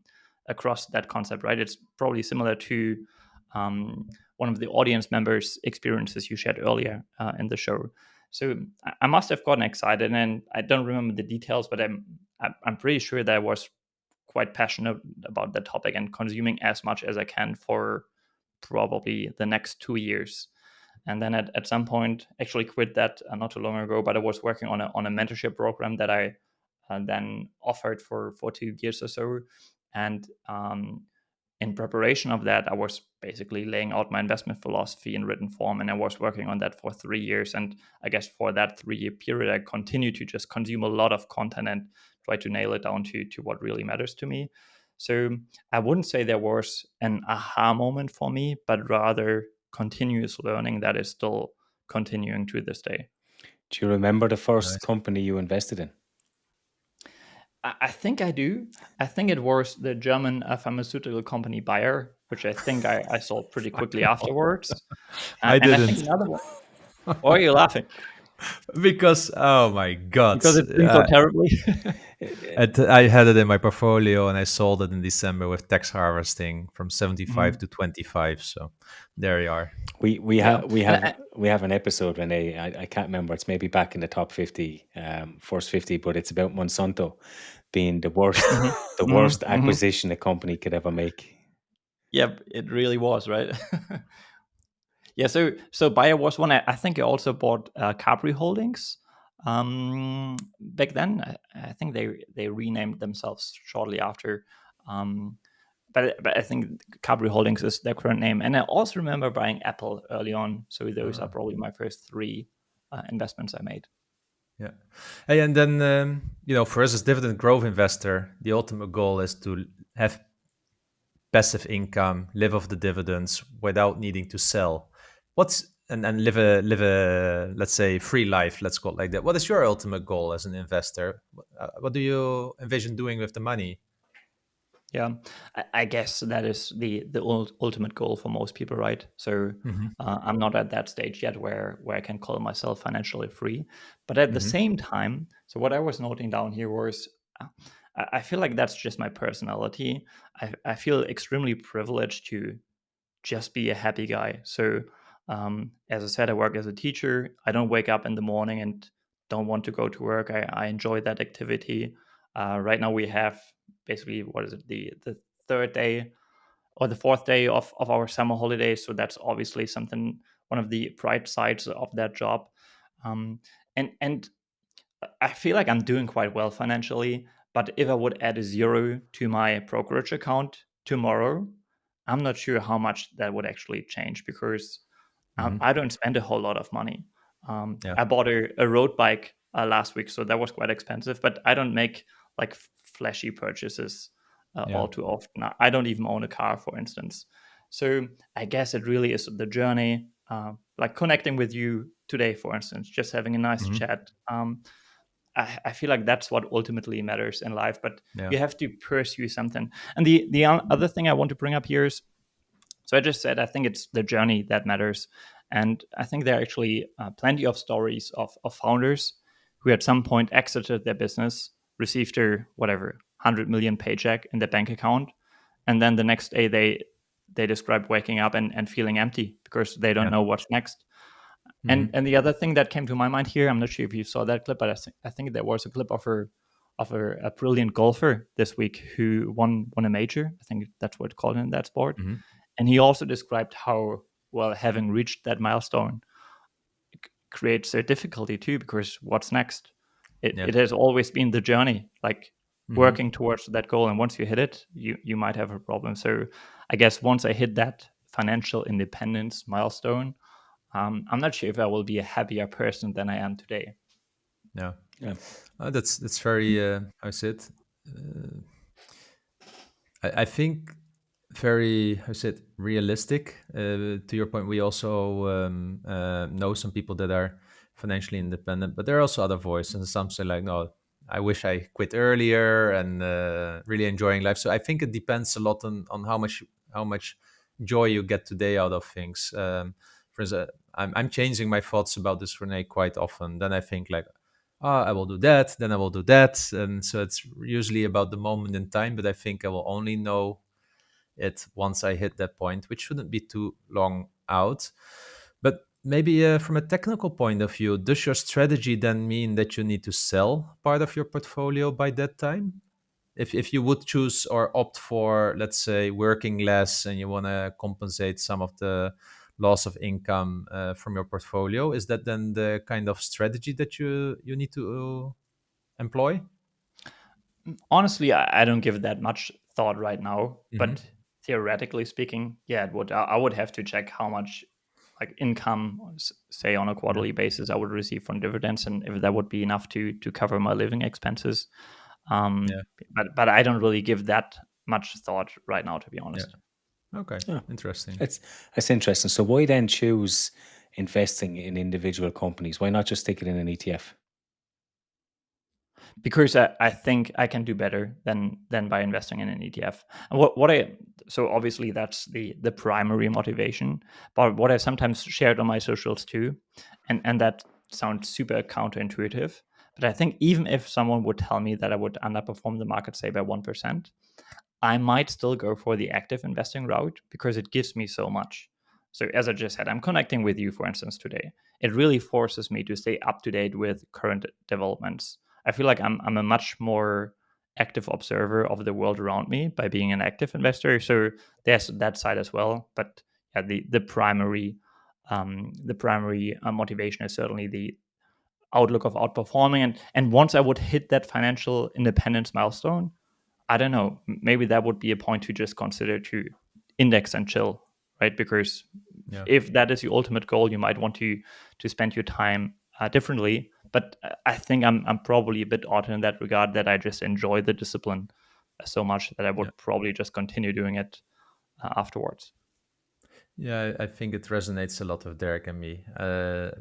Speaker 3: across that concept, right? It's probably similar to one of the audience members' experiences you shared earlier in the show. So I must have gotten excited, and I don't remember the details, but I'm pretty sure that I was quite passionate about the topic and consuming as much as I can for probably the next 2 years. And then at some point, actually quit that not too long ago, but I was working on a mentorship program that I then offered for 2 years or so. And in preparation of that, I was basically laying out my investment philosophy in written form, and I was working on that for 3 years. And I guess for that 3 year period, I continued to just consume a lot of content and try to nail it down to what really matters to me. So I wouldn't say there was an aha moment for me, but rather continuous learning that is still continuing to this day.
Speaker 1: Do you remember the first
Speaker 2: Nice.
Speaker 1: company you invested in?
Speaker 3: I think I do. I think it was the German pharmaceutical company Bayer, which I think I sold pretty quickly afterwards.
Speaker 2: I
Speaker 3: And I think
Speaker 2: didn't.
Speaker 3: another one. Why are you laughing?
Speaker 2: Because oh my god,
Speaker 3: Because it's doing so terribly.
Speaker 2: I had it in my portfolio and I sold it in December with tax harvesting from 75
Speaker 3: Mhm.
Speaker 2: to 25. So there you are.
Speaker 1: We
Speaker 3: Yeah.
Speaker 1: have we
Speaker 3: And
Speaker 1: have we have an episode, Rene. I can't remember. It's maybe back in the top 50, first 50, but it's about Monsanto being the worst,
Speaker 3: mhm,
Speaker 1: the
Speaker 3: mhm,
Speaker 1: worst
Speaker 3: mhm.
Speaker 1: acquisition a company could ever make.
Speaker 3: Yep, it really was, right? Yeah, so Bayer was one. I think I also bought Capri Holdings. Back then, I think they renamed themselves shortly after. Um, but I think Capri Holdings is their current name. And I also remember buying Apple early on. So those are probably my first three investments I made.
Speaker 2: Yeah. Hey, and then for us as dividend growth investor, the ultimate goal is to have passive income, live off the dividends without needing to sell. What's and live a let's say free life, let's call it like that. What is your ultimate goal as an investor? What do you envision doing with the money?
Speaker 3: Yeah, I guess that is the ultimate goal for most people, right? So
Speaker 2: Hmm.
Speaker 3: I'm not at that stage yet where I can call myself financially free, but at the
Speaker 2: Hmm.
Speaker 3: same time, so what I was noting down here was, I feel like that's just my personality. I feel extremely privileged to just be a happy guy. So, as I said, I work as a teacher. I don't wake up in the morning and don't want to go to work. I enjoy that activity. Right now, we have basically, what is it, the third day or the fourth day of our summer holidays. So that's obviously something, one of the bright sides of that job. Um, and I feel like I'm doing quite well financially, but if I would add a zero to my brokerage account tomorrow, I'm not sure how much that would actually change because
Speaker 2: Hmm.
Speaker 3: I don't spend a whole lot of money.
Speaker 2: Yeah.
Speaker 3: I bought a road bike last week, so that was quite expensive, but I don't make like flashy purchases
Speaker 2: Yeah.
Speaker 3: all too often. I don't even own a car, for instance. So I guess it really is the journey, like connecting with you today, for instance, just having a nice
Speaker 2: Hmm.
Speaker 3: chat. I feel like that's what ultimately matters in life, but
Speaker 2: Yeah.
Speaker 3: you have to pursue something. And the other thing I want to bring up here is, so I just said I think it's the journey that matters, and I think there are actually plenty of stories of founders who at some point exited their business, received their whatever 100 million paycheck in their bank account, and then the next day they describe waking up and feeling empty because they don't
Speaker 2: Yeah.
Speaker 3: know what's next.
Speaker 2: Hmm.
Speaker 3: And the other thing that came to my mind here, I'm not sure if you saw that clip, but I think there was a clip of a brilliant golfer this week who won a major. I think that's what it's called in that sport.
Speaker 2: Hmm.
Speaker 3: And he also described how, well, having reached that milestone creates a difficulty too, because what's next?
Speaker 2: Yeah.
Speaker 3: It has always been the journey, like
Speaker 2: Hmm.
Speaker 3: working towards that goal. And once you hit it, you might have a problem. So I guess once I hit that financial independence milestone, I'm not sure if I will be a happier person than I am today.
Speaker 2: Yeah.
Speaker 1: Yeah.
Speaker 2: That's very how is it? Uh, I think very how is it realistic. To your point, we also know some people that are financially independent, but there are also other voices, and some say like, "No, I wish I quit earlier," and really enjoying life. So I think it depends a lot on how much joy you get today out of things. For instance, I'm changing my thoughts about this, Rene, quite often. Then I think like, oh, I will do that, then I will do that. And so it's usually about the moment in time, but I think I will only know it once I hit that point, which shouldn't be too long out. But maybe from a technical point of view, does your strategy then mean that you need to sell part of your portfolio by that time? If you would choose or opt for, let's say, working less and you want to compensate some of the loss of income from your portfolio, is that then the kind of strategy that you need to employ?
Speaker 3: Honestly, I don't give that much thought right now,
Speaker 2: Hmm.
Speaker 3: but theoretically speaking, yeah, it would. I would have to check how much like income, say on a
Speaker 2: Yeah,
Speaker 3: quarterly basis, I would receive from dividends, and if that would be enough to cover my living expenses.
Speaker 2: yeah,
Speaker 3: But I don't really give that much thought right now, to be
Speaker 2: yeah.
Speaker 3: honest.
Speaker 2: Okay,
Speaker 1: Yeah,
Speaker 2: interesting.
Speaker 1: that's that's interesting. So why then choose investing in individual companies? Why not just stick it in an ETF?
Speaker 3: Because I think I can do better than by investing in an ETF. And what I so obviously that's the primary motivation. But what I sometimes shared on my socials too, and that sounds super counterintuitive. But I think even if someone would tell me that I would underperform the market, say by 1%, I might still go for the active investing route because it gives me so much. So, as I just said, I'm connecting with you, for instance, today. It really forces me to stay up to date with current developments. I feel like I'm a much more active observer of the world around me by being an active investor. So, there's that side as well. But yeah, the primary motivation is certainly the outlook of outperforming. And once I would hit that financial independence milestone, I don't know. Maybe that would be a point to just consider to index and chill, right? Because
Speaker 2: Yeah,
Speaker 3: if that is your ultimate goal, you might want to spend your time differently. But I think I'm probably a bit odd in that regard that I just enjoy the discipline so much that I
Speaker 2: yeah.
Speaker 3: would probably just continue doing it afterwards.
Speaker 2: Yeah, I think it resonates a lot with Derek and me.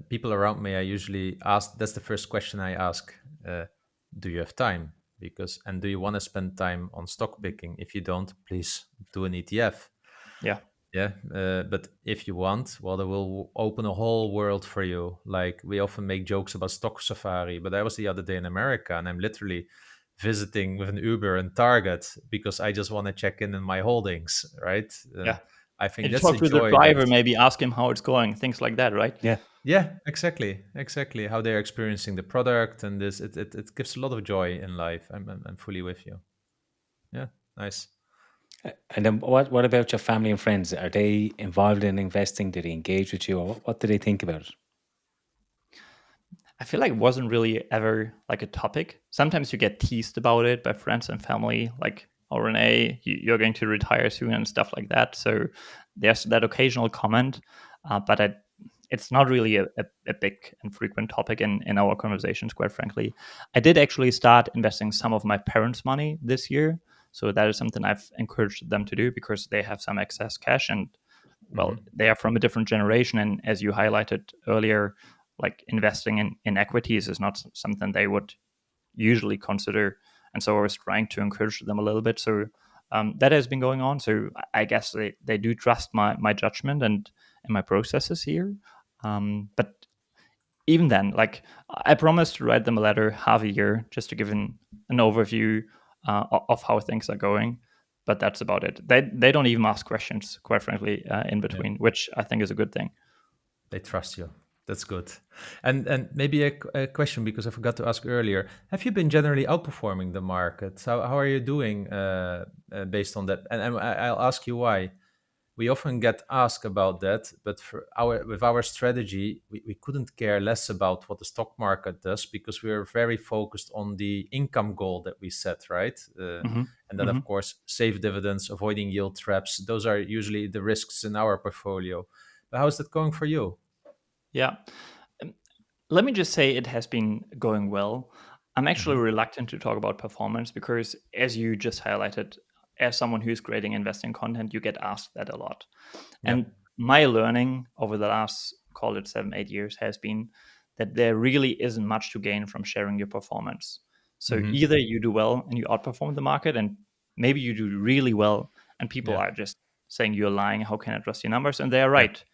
Speaker 2: People around me, I usually ask, that's the first question I ask. Do you have time? Because, and do you want to spend time on stock picking? If you don't, please do an ETF.
Speaker 3: Yeah,
Speaker 2: Yeah, but if you want, well, they will open a whole world for you. Like we often make jokes about stock safari, but I was the other day in America and I'm literally visiting with an Uber and Target because I just want to check in my holdings, right?
Speaker 3: yeah.
Speaker 2: I think
Speaker 3: And
Speaker 2: that's
Speaker 3: talk
Speaker 2: a
Speaker 3: to the
Speaker 2: joy that,
Speaker 3: driver, maybe ask him how it's going, things like that, right?
Speaker 1: Yeah.
Speaker 2: yeah, exactly how they're experiencing the product and this, it gives a lot of joy in life. I'm fully with you. Yeah, nice.
Speaker 1: And then what about your family and friends? Are they involved in investing? Do they engage with you? Or what do they think about it?
Speaker 3: I feel like it wasn't really ever like a topic. Sometimes you get teased about it by friends and family, like, "Oh, Rene, you're going to retire soon" and stuff like that. So there's that occasional comment, but it's not really a big and frequent topic in our conversations, quite frankly. I did actually start investing some of my parents' money this year. So that is something I've encouraged them to do because they have some excess cash and well,
Speaker 2: Hmm.
Speaker 3: they are from a different generation. And as you highlighted earlier, like investing in equities is not something they would usually consider. And so I was trying to encourage them a little bit. So that has been going on. So I guess they do trust my judgment and my processes here. But even then, like I promised to write them a letter half a year just to give an overview of how things are going. But that's about it. They don't even ask questions, quite frankly, in
Speaker 2: Yeah.
Speaker 3: between, which I think is a good thing.
Speaker 2: They trust you. That's good. And maybe a question because I forgot to ask earlier. Have you been generally outperforming the market? How are you doing based on that? And I'll ask you why. We often get asked about that, but for our with our strategy, we couldn't care less about what the stock market does because we are very focused on the income goal that we set, right?
Speaker 3: Hmm.
Speaker 2: And then,
Speaker 3: Hmm.
Speaker 2: of course, safe dividends, avoiding yield traps. Those are usually the risks in our portfolio. But how is that going for you?
Speaker 3: Yeah. Um, Let me just say it has been going well. I'm actually
Speaker 2: Hmm.
Speaker 3: reluctant to talk about performance because, as you just highlighted, as someone who's creating investing content, you get asked that a lot.
Speaker 2: Yeah.
Speaker 3: And my learning over the last, call it 7, 8 years, has been that there really isn't much to gain from sharing your performance. So
Speaker 2: Hmm.
Speaker 3: either you do well and you outperform the market, and maybe you do really well, and people
Speaker 2: Yeah.
Speaker 3: are just saying you're lying. How can I trust your numbers? And they are
Speaker 2: Yeah.
Speaker 3: right.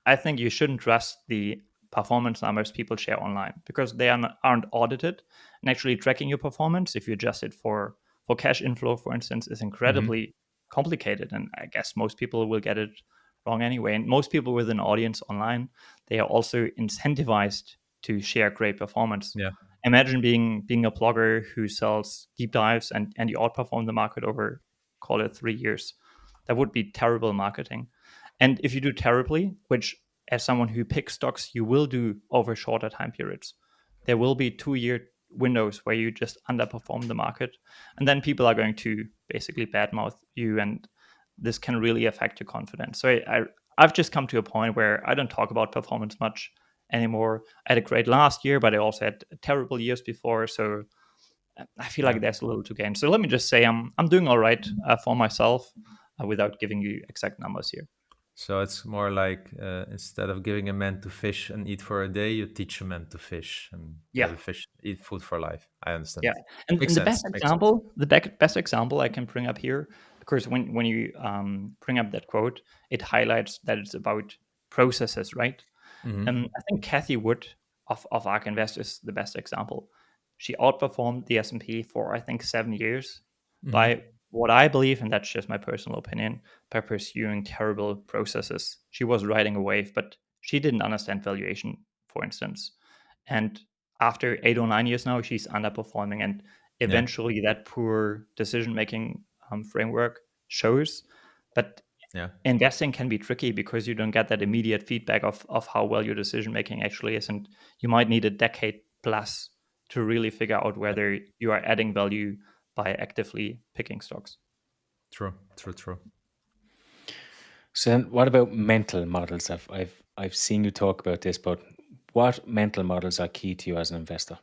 Speaker 3: I think you shouldn't trust the performance numbers people share online because they aren't audited. And actually tracking your performance, if you adjust it for cash inflow, for instance, is
Speaker 2: Hmm.
Speaker 3: incredibly complicated. And I guess most people will get it wrong anyway. And most people with an audience online, they are also incentivized to share great performance.
Speaker 2: Yeah.
Speaker 3: Imagine being a blogger who sells deep dives and you outperform the market over, call it 3 years. That would be terrible marketing. And if you do terribly, which as someone who picks stocks, you will do over shorter time periods, there will be 2 year windows where you just underperform the market. And then people are going to basically badmouth you. And this can really affect your confidence. So I've just come to a point where I don't talk about performance much anymore. I had a great last year, but I also had terrible years before. So I feel
Speaker 2: Yeah.
Speaker 3: like there's a little to gain. So let me just say I'm doing all right for myself without giving you exact numbers here.
Speaker 2: So it's more like instead of giving a man to fish and eat for a day, you teach a man to fish and
Speaker 3: Yeah.
Speaker 2: let the fish eat food for life. I understand.
Speaker 3: Yeah, and,
Speaker 2: Makes
Speaker 3: and the best
Speaker 2: sense. Makes sense.
Speaker 3: example, best example I can bring up here, because when you bring up that quote, it highlights that it's about processes, right?
Speaker 2: Hmm.
Speaker 3: I think Kathy Wood of ARK Invest is the best example. She outperformed the S&P for I think 7 years
Speaker 2: Hmm.
Speaker 3: by what I believe, and that's just my personal opinion, by pursuing terrible processes. She was riding a wave, but she didn't understand valuation, for instance. And after 8 or 9 years now, she's underperforming, and
Speaker 2: Yeah.
Speaker 3: eventually that poor decision making framework shows. But
Speaker 2: Yeah.
Speaker 3: investing can be tricky because you don't get that immediate feedback of how well your decision making actually is, and you might need a decade plus to really figure out
Speaker 2: Yeah.
Speaker 3: whether you are adding value by actively picking stocks.
Speaker 2: True. True. True.
Speaker 1: So then what about mental models? I've seen you talk about this, but what mental models are key to you as an investor?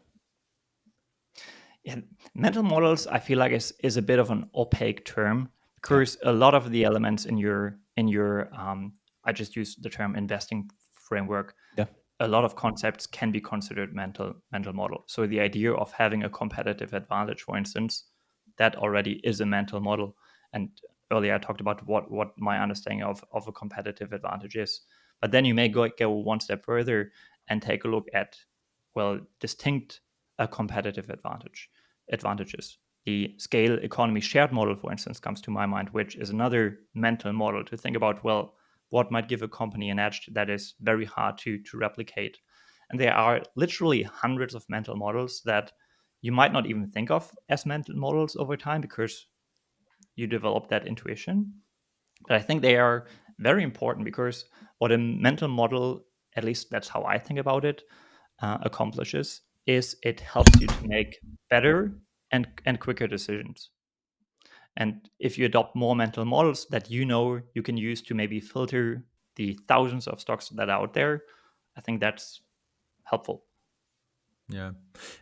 Speaker 3: Yeah, mental models I feel like is a bit of an opaque term
Speaker 1: Yeah.
Speaker 3: because a lot of the elements in your I just use the term investing framework.
Speaker 1: Yeah.
Speaker 3: A lot of concepts can be considered mental model. So the idea of having a competitive advantage, for instance, that already is a mental model. And earlier I talked about what my understanding of a competitive advantage is. But then you may go one step further and take a look at, well, distinct competitive advantages. The scale economy shared model, for instance, comes to my mind, which is another mental model to think about, well, what might give a company an edge that is very hard to replicate. And there are literally hundreds of mental models that you might not even think of as mental models over time because you develop that intuition. But I think they are very important because what a mental model, at least that's how I think about it, accomplishes is it helps you to make better and quicker decisions. And if you adopt more mental models that you can use to maybe filter the thousands of stocks that are out there, I think that's helpful.
Speaker 2: Yeah,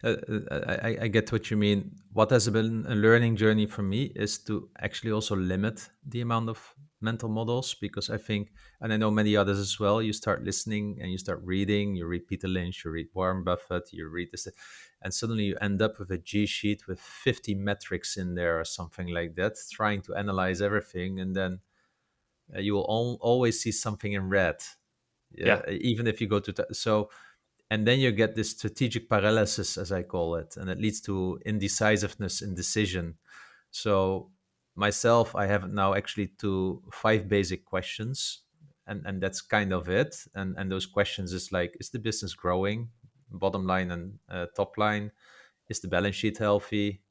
Speaker 2: I get what you mean. What has been a learning journey for me is to actually also limit the amount of mental models because I think, and I know many others as well, you start listening and you start reading, you read Peter Lynch, you read Warren Buffett, you read this, and suddenly you end up with a G sheet with 50 metrics in there or something like that, trying to analyze everything. And then you will always see something in red. Yeah,
Speaker 3: Yeah,
Speaker 2: even if you go to, so and then you get this strategic paralysis as I call it, and it leads to indecisiveness in decision. So myself, I have now actually to 5 basic questions, and that's kind of it. And those questions is like, is the business growing, bottom line and top line? Is the balance sheet healthy?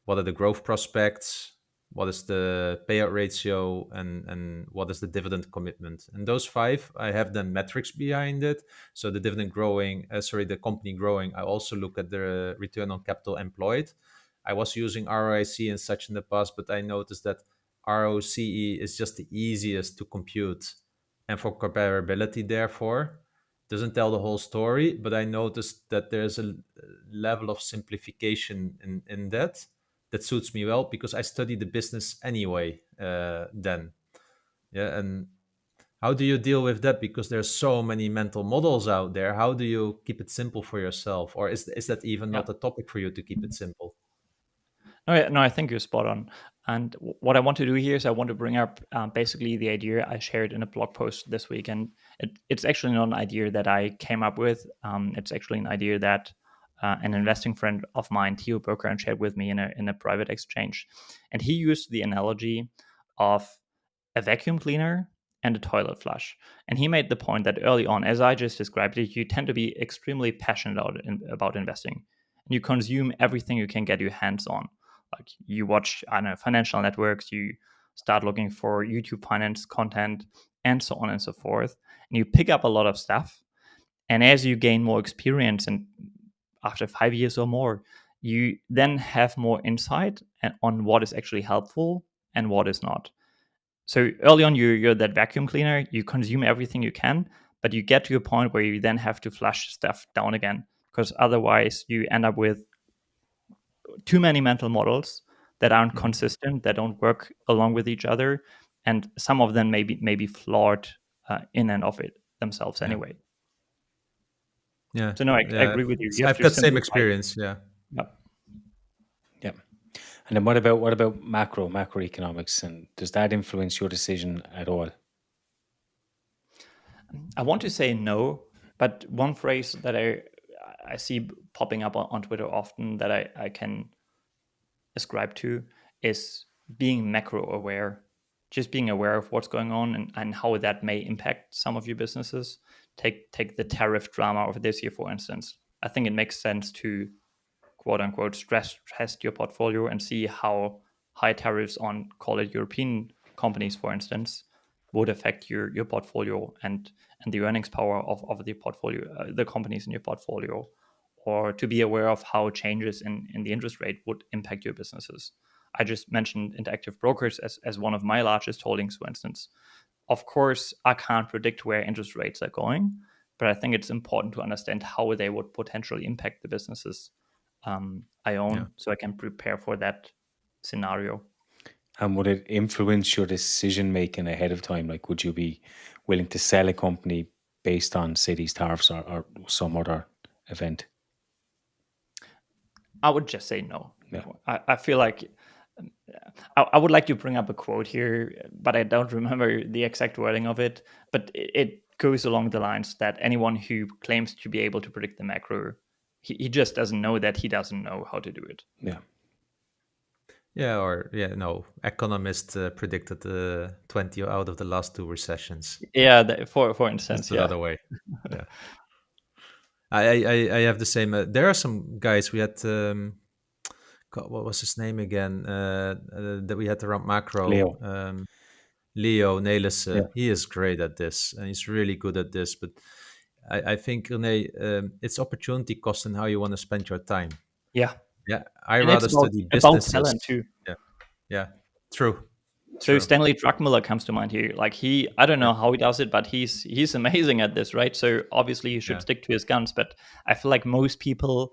Speaker 2: What are the growth prospects? What is the payout ratio? And what is the dividend commitment? And those five, I have then metrics behind it. So the dividend growing, the company growing, I also look at the return on capital employed. I was using ROIC and such in the past, but I noticed that ROCE is just the easiest to compute. And for comparability, therefore, doesn't tell the whole story, but I noticed that there's a level of simplification in that suits me well because I study the business anyway. Then, yeah. And how do you deal with that? Because there's so many mental models out there. How do you keep it simple for yourself, or is that even
Speaker 3: yeah.
Speaker 2: not a topic for you to keep it simple?
Speaker 3: No, no, I think you're spot on. And what I want to do here is I want to bring up basically the idea I shared in a blog post this week. And it's actually not an idea that I came up with. It's actually an idea that an investing friend of mine, Theo Berker, shared with me in a private exchange. And he used the analogy of a vacuum cleaner and a toilet flush. And he made the point that early on, as I just described it, you tend to be extremely passionate about investing. And you consume everything you can get your hands on. Like you watch, I don't know, financial networks, you start looking for YouTube finance content, and so on and so forth. And you pick up a lot of stuff. And as you gain more experience, and after 5 years or more, you then have more insight on what is actually helpful and what is not. So early on, you're that vacuum cleaner. You consume everything you can, but you get to a point where you then have to flush stuff down again, because otherwise you end up with too many mental models that aren't consistent, that don't work along with each other, and some of them may be flawed in and of it themselves
Speaker 2: Yeah.
Speaker 3: anyway.
Speaker 2: Yeah.
Speaker 3: So no, I
Speaker 2: Yeah.
Speaker 3: agree with you. You have
Speaker 2: I've
Speaker 3: to
Speaker 2: got same
Speaker 3: simplify.
Speaker 2: experience. Yeah.
Speaker 3: Yep.
Speaker 1: Yeah. And then what about macroeconomics, and does that influence your decision at all?
Speaker 3: I want to say no, but one phrase that I see popping up on Twitter often that I can ascribe to is being macro aware, just being aware of what's going on and how that may impact some of your businesses. Take the tariff drama of this year, for instance. I think it makes sense to quote unquote stress test your portfolio and see how high tariffs on, call it, European companies, for instance, would affect your portfolio and the earnings power of the portfolio, the companies in your portfolio, or to be aware of how changes in the interest rate would impact your businesses. I just mentioned Interactive Brokers as one of my largest holdings, for instance. Of course, I can't predict where interest rates are going, but I think it's important to understand how they would potentially impact the businesses I
Speaker 2: Yeah.
Speaker 3: own, so I can prepare for that scenario.
Speaker 1: And would it influence your decision making ahead of time? Like, would you be willing to sell a company based on, say, these tariffs or some other event?
Speaker 3: I would just say no.
Speaker 1: Yeah.
Speaker 3: No, I feel like I would like to bring up a quote here, but I don't remember the exact wording of it. But it goes along the lines that anyone who claims to be able to predict the macro, he just doesn't know that he doesn't know how to do it.
Speaker 1: Yeah.
Speaker 2: Yeah. Or yeah. No. Economists predicted 20 out of the last two recessions.
Speaker 3: Yeah, for
Speaker 2: It's
Speaker 3: instance, yeah.
Speaker 2: another way. Yeah. I have the same. There are some guys we had. God, what was his name again? That we had around macro.
Speaker 1: Leo.
Speaker 2: Leo Nelis.
Speaker 1: Yeah.
Speaker 2: He is great at this, and he's really good at this. But I think Rene, it's opportunity cost and how you want to spend your time.
Speaker 3: Yeah.
Speaker 2: Yeah, I
Speaker 3: And it's
Speaker 2: rather
Speaker 3: about
Speaker 2: study businesses.
Speaker 3: talent too.
Speaker 2: Yeah, yeah, true,
Speaker 3: So
Speaker 2: true.
Speaker 3: Stanley Druckenmiller comes to mind here. Like I don't
Speaker 2: Yeah,
Speaker 3: know how he does it, but he's amazing at this, right? So obviously he should
Speaker 2: yeah.
Speaker 3: stick to his guns. But I feel like for most people,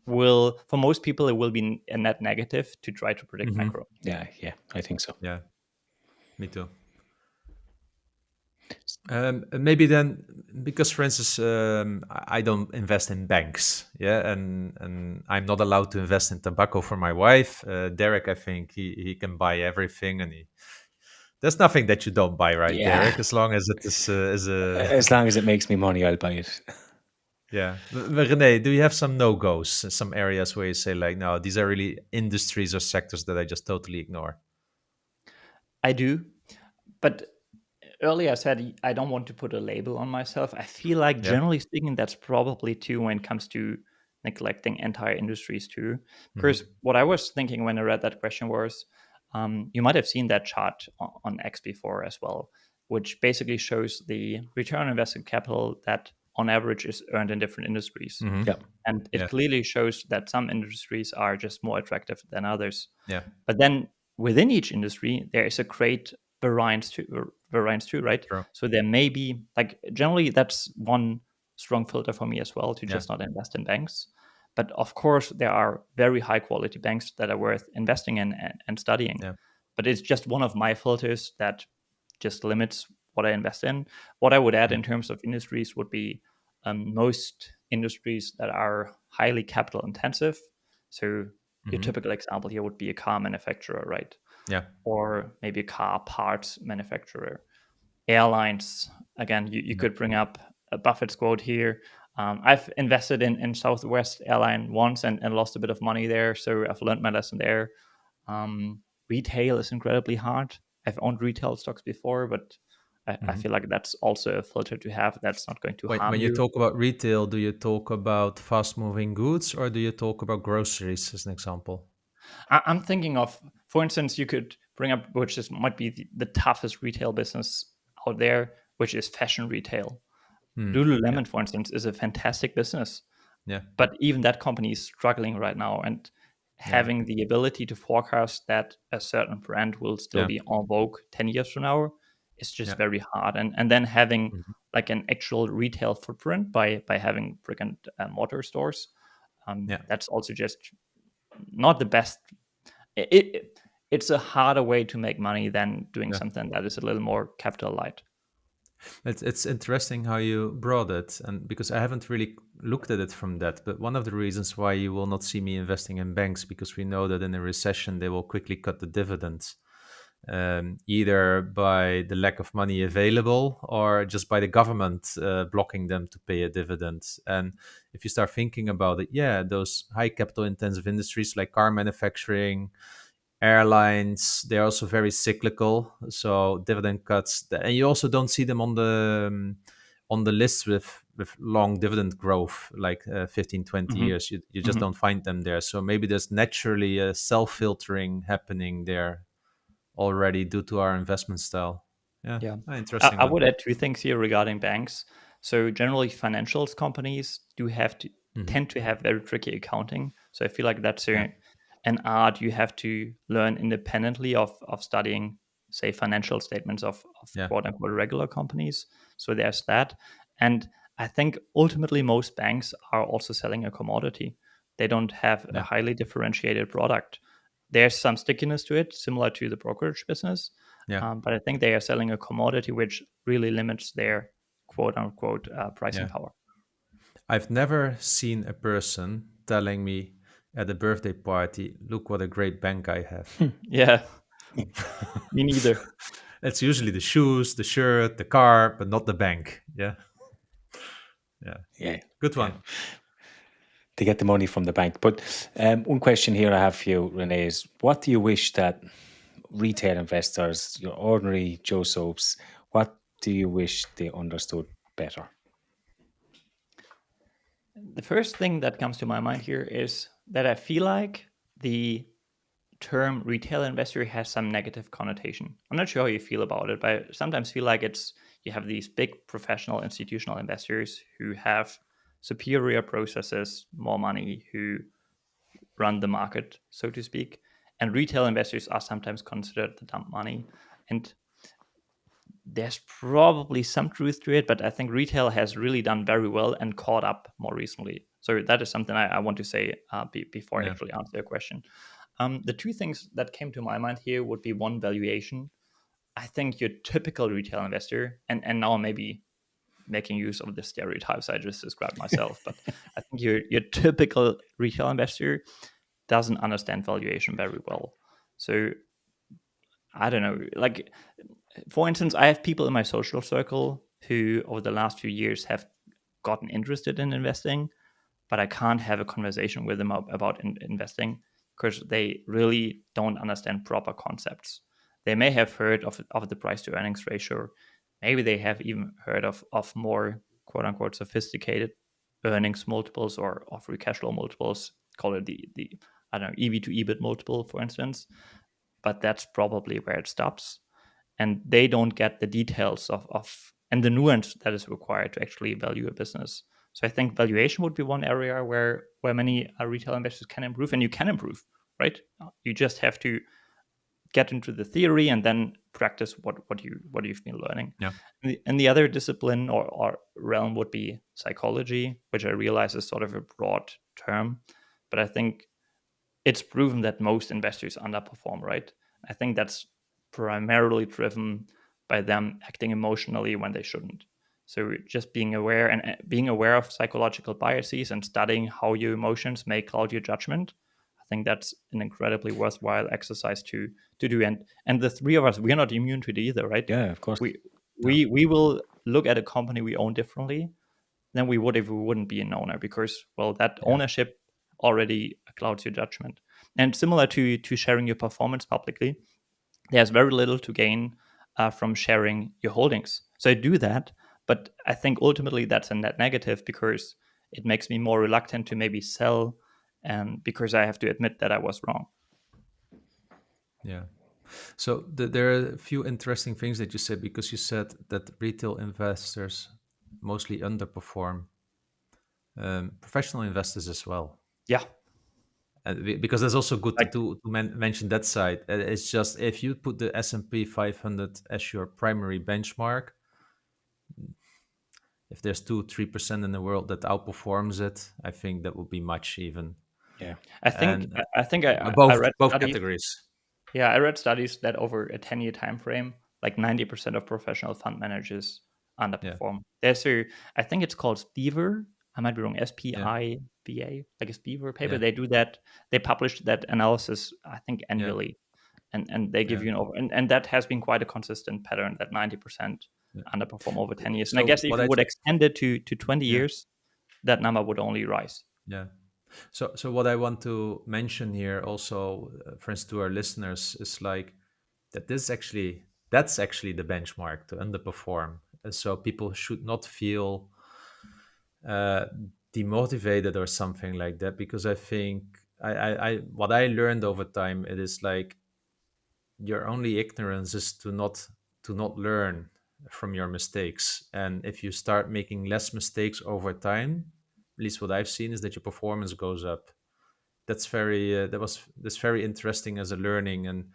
Speaker 3: it will be a net negative to try to predict
Speaker 2: Hmm.
Speaker 3: macro.
Speaker 1: Yeah. Yeah. I think so.
Speaker 2: Yeah, me too. Maybe then, because for instance, I don't invest in banks, yeah, and I'm not allowed to invest in tobacco for my wife. Derek, I think he can buy everything, and there's nothing that you don't buy, right,
Speaker 1: Yeah.
Speaker 2: Derek? As long as it is a
Speaker 1: As long as it makes me money, I'll buy it.
Speaker 2: yeah. Rene, do you have some no goes, some areas where you say like, no, these are really industries or sectors that I just totally ignore?
Speaker 3: I do, but earlier I said I don't want to put a label on myself. I feel like
Speaker 2: Yeah.
Speaker 3: generally speaking, that's probably too when it comes to neglecting entire industries too.
Speaker 2: Hmm.
Speaker 3: Because what I was thinking when I read that question was, you might have seen that chart on X before as well, which basically shows the return on invested capital that on average is earned in different industries.
Speaker 2: Hmm.
Speaker 1: Yeah.
Speaker 3: And it
Speaker 2: Yeah.
Speaker 3: clearly shows that some industries are just more attractive than others.
Speaker 2: Yeah.
Speaker 3: But then within each industry, there is a great variance too, right?
Speaker 2: True.
Speaker 3: So there may be like generally that's one strong filter for me as well to
Speaker 2: Yeah.
Speaker 3: just not invest in banks. But of course, there are very high quality banks that are worth investing in and studying.
Speaker 2: Yeah.
Speaker 3: But it's just one of my filters that just limits what I invest in. What I would add
Speaker 2: Yeah.
Speaker 3: in terms of industries would be most industries that are highly capital intensive. So your
Speaker 2: Hmm.
Speaker 3: typical example here would be a car manufacturer, right?
Speaker 2: Yeah.
Speaker 3: Or maybe a car parts manufacturer. Airlines, again, you
Speaker 2: Yeah.
Speaker 3: could bring up a Buffett's quote here. I've invested in Southwest Airline once and lost a bit of money there, so I've learned my lesson there. Retail is incredibly hard. I've owned retail stocks before, but I
Speaker 2: Hmm.
Speaker 3: feel like that's also a filter to have. That's not going to
Speaker 2: When
Speaker 3: harm
Speaker 2: you
Speaker 3: you.
Speaker 2: talk about retail, do you talk about fast moving goods or do you talk about groceries as an example?
Speaker 3: I'm thinking of, for instance, you could bring up, which is might be the toughest retail business out there, which is fashion retail.
Speaker 2: Hmm. Yeah.
Speaker 3: Lululemon, for instance, is a fantastic business,
Speaker 2: Yeah.
Speaker 3: but even that company is struggling right now. And
Speaker 2: Yeah.
Speaker 3: having the ability to forecast that a certain brand will still
Speaker 2: Yeah.
Speaker 3: be en vogue 10 years from now is just
Speaker 2: Yeah.
Speaker 3: very hard. And then having
Speaker 2: Mhm.
Speaker 3: like an actual retail footprint by having brick and mortar stores,
Speaker 2: Yeah.
Speaker 3: that's also just not the best. It's a harder way to make money than doing
Speaker 2: Yeah.
Speaker 3: something that is a little more capital light.
Speaker 2: It's interesting how you brought it, and because I haven't really looked at it from that. But one of the reasons why you will not see me investing in banks, because we know that in a recession they will quickly cut the dividends, either by the lack of money available or just by the government blocking them to pay a dividend. And if you start thinking about it, yeah, those high capital intensive industries like car manufacturing, airlines, they're also very cyclical, so dividend cuts, and you also don't see them on the list with long dividend growth like 15, 20
Speaker 3: Hmm.
Speaker 2: years. You just
Speaker 3: Hmm.
Speaker 2: don't find them there, so maybe there's naturally a self-filtering happening there already due to our investment style. Yeah.
Speaker 3: Yeah.
Speaker 2: Interesting
Speaker 3: I
Speaker 2: one.
Speaker 3: would add two things here regarding banks. So generally, financials companies do have to
Speaker 2: Hmm.
Speaker 3: tend to have very tricky accounting. So I feel like that's
Speaker 2: Yeah.
Speaker 3: an art you have to learn independently of studying, say, financial statements of
Speaker 2: Yeah.
Speaker 3: quote unquote regular companies. So there's that. And I think ultimately most banks are also selling a commodity. They don't have a
Speaker 2: Yeah.
Speaker 3: highly differentiated product. There's some stickiness to it, similar to the brokerage business,
Speaker 2: Yeah.
Speaker 3: but I think they are selling a commodity which really limits their quote unquote pricing
Speaker 2: Yeah.
Speaker 3: power.
Speaker 2: I've never seen a person telling me at a birthday party, look what a great bank I have.
Speaker 3: Yeah, me neither.
Speaker 2: It's usually the shoes, the shirt, the car, but not the bank. Yeah. Yeah.
Speaker 1: Yeah,
Speaker 2: Good
Speaker 1: yeah.
Speaker 2: one.
Speaker 1: To get the money from the bank. But one question here I have for you, Rene, is what do you wish that retail investors, your ordinary Joe Soaps, what do you wish they understood better?
Speaker 3: The first thing that comes to my mind here is that I feel like the term retail investor has some negative connotation. I'm not sure how you feel about it, but I sometimes feel like it's you have these big professional institutional investors who have superior processes, more money, who run the market, so to speak. And retail investors are sometimes considered the dump money. And there's probably some truth to it, but I think retail has really done very well and caught up more recently. So that is something I want to say before I
Speaker 2: Yeah.
Speaker 3: actually answer your question. The two things that came to my mind here would be one, valuation. I think your typical retail investor, and now maybe making use of the stereotypes I just described myself, but I think your typical retail investor doesn't understand valuation very well. So I don't know, like for instance, I have people in my social circle who over the last few years have gotten interested in investing, but I can't have a conversation with them about investing because they really don't understand proper concepts. They may have heard of the price to earnings ratio. Maybe they have even heard of more quote unquote sophisticated earnings multiples or free cash flow multiples. Call it the I don't know, EV to EBIT multiple, for instance. But that's probably where it stops. And they don't get the details of and the nuance that is required to actually value a business. So I think valuation would be one area where many retail investors can improve, and you can improve, right? You just have to get into the theory and then practice what you've been learning.
Speaker 2: Yeah.
Speaker 3: And the other discipline or realm would be psychology, which I realize is sort of a broad term, but I think it's proven that most investors underperform, right? I think that's primarily driven by them acting emotionally when they shouldn't. So just being aware and being aware of psychological biases and studying how your emotions may cloud your judgment. I think that's an incredibly worthwhile exercise to do. And the three of us, we're not immune to it either, right?
Speaker 1: Yeah, of course.
Speaker 3: We
Speaker 1: No.
Speaker 3: we will look at a company we own differently than we would if we wouldn't be an owner because well that
Speaker 1: Yeah.
Speaker 3: ownership already clouds your judgment. And similar to sharing your performance publicly, there's very little to gain from sharing your holdings. So I do that, but I think ultimately that's a net negative because it makes me more reluctant to maybe sell, and because I have to admit that I was wrong.
Speaker 2: Yeah. So there are a few interesting things that you said, because you said that retail investors mostly underperform professional investors as well.
Speaker 3: Yeah.
Speaker 2: Because it's also good
Speaker 3: Like,
Speaker 2: mention that side. It's just if you put the S&P 500 as your primary benchmark, if there's 2-3% in the world that outperforms it, I think that would be much even.
Speaker 1: Yeah.
Speaker 2: And
Speaker 3: I think I
Speaker 2: both
Speaker 3: read
Speaker 2: both
Speaker 3: studies.
Speaker 2: categories.
Speaker 3: Yeah, I read studies that over a 10-year time frame, like 90% of professional fund managers
Speaker 2: Yeah,
Speaker 3: underperform. There's a, I think it's called Spiva. I might be wrong.
Speaker 2: yeah,
Speaker 3: SPIVA, like a Spiva paper.
Speaker 2: yeah,
Speaker 3: They do that. They publish that analysis, I think,
Speaker 2: yeah,
Speaker 3: annually, and they give
Speaker 2: yeah,
Speaker 3: you an over. And that has been quite a consistent pattern that 90%
Speaker 2: yeah.
Speaker 3: underperform over 10 years. And I
Speaker 2: So
Speaker 3: guess if
Speaker 2: what
Speaker 3: you
Speaker 2: I
Speaker 3: would extend it to 20
Speaker 2: yeah,
Speaker 3: years, that number would only rise.
Speaker 2: yeah. So what I want to mention here also, for instance, to our listeners, is like that that's actually the benchmark to underperform. And so people should not feel uh, demotivated or something like that, because I think I what I learned over time, it is like your only ignorance is to not learn from your mistakes. And if you start making less mistakes over time, at least what I've seen is that your performance goes up. That's very interesting as a learning. And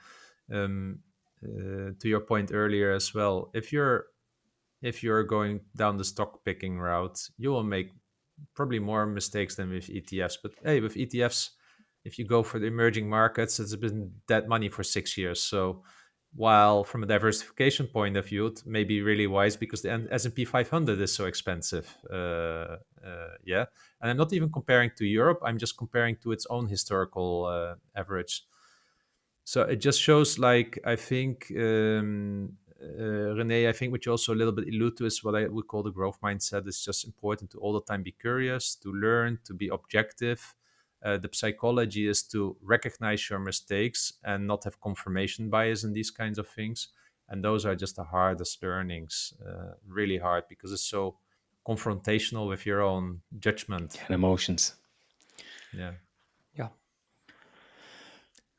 Speaker 2: um, to your point earlier as well, if you're going down the stock picking route, you will make probably more mistakes than with ETFs. But hey, with ETFs, if you go for the emerging markets, it's been dead money for 6 years. So while from a diversification point of view, it may be really wise because the S&P 500 is so expensive. Yeah, and I'm not even comparing to Europe. I'm just comparing to its own historical average. So it just shows, like, I think, Rene, I think what you also a little bit allude to is what I would call the growth mindset. It's just important to all the time be curious, to learn, to be objective. The psychology is to recognize your mistakes and not have confirmation bias in these kinds of things. And those are just the hardest learnings, really hard, because it's so confrontational with your own judgment.
Speaker 1: And emotions.
Speaker 2: Yeah.
Speaker 3: Yeah.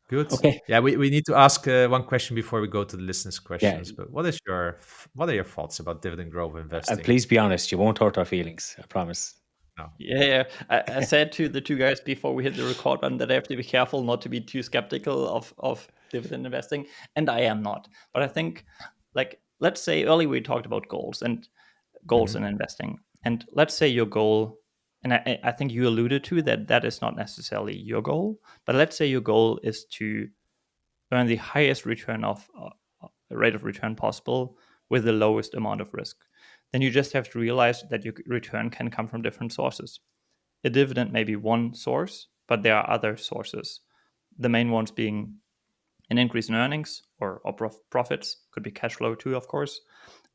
Speaker 2: Good.
Speaker 1: Okay.
Speaker 2: Yeah, we need to ask one question before we go to the listeners'
Speaker 1: Yeah.
Speaker 2: questions. But what are your thoughts about dividend growth
Speaker 1: And
Speaker 2: investing?
Speaker 1: please be honest. You won't hurt our feelings. I promise.
Speaker 2: No.
Speaker 3: Yeah, yeah. I said to the two guys before we hit the record button that I have to be careful not to be too skeptical of dividend investing, and I am not. But I think, like, let's say earlier we talked about goals
Speaker 1: Mhm.
Speaker 3: in investing, and let's say your goal, and I think you alluded to that that is not necessarily your goal, but let's say your goal is to earn the highest return of rate of return possible with the lowest amount of risk. Then you just have to realize that your return can come from different sources. A dividend may be one source, but there are other sources. The main ones being an increase in earnings or profits, could be cash flow too, of course,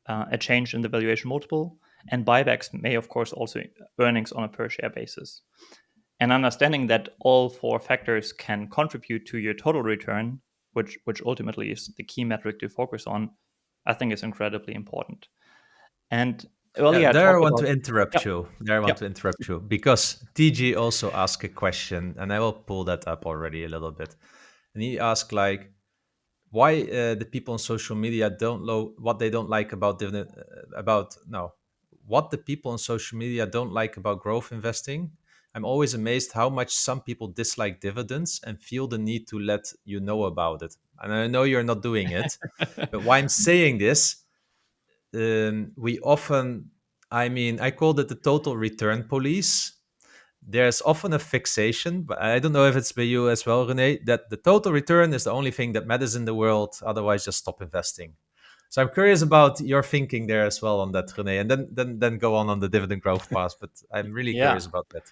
Speaker 3: a change in the valuation multiple, and buybacks may, of course, also earnings on a per share basis. And understanding that all four factors can contribute to your total return, which ultimately is the key metric to focus on, I think is incredibly important. And
Speaker 2: Yeah,
Speaker 3: earlier I
Speaker 2: there I
Speaker 3: talked
Speaker 2: want
Speaker 3: about,
Speaker 2: to interrupt
Speaker 3: yep,
Speaker 2: you. There I want
Speaker 3: yep.
Speaker 2: to interrupt you because TG also asked a question, and I will pull that up already a little bit. And he asked, like, why the people on social media don't know what they don't like about dividend about no what the people on social media don't like about growth investing. I'm always amazed how much some people dislike dividends and feel the need to let you know about it. And I know you're not doing it, but why I'm saying this, we often, I mean, I called it the total return police. There's often a fixation, but I don't know if it's by you as well, Rene, that the total return is the only thing that matters in the world. Otherwise, just stop investing. So I'm curious about your thinking there as well on that, Rene, and then go on the dividend growth path. But I'm really
Speaker 3: Yeah.
Speaker 2: curious about that.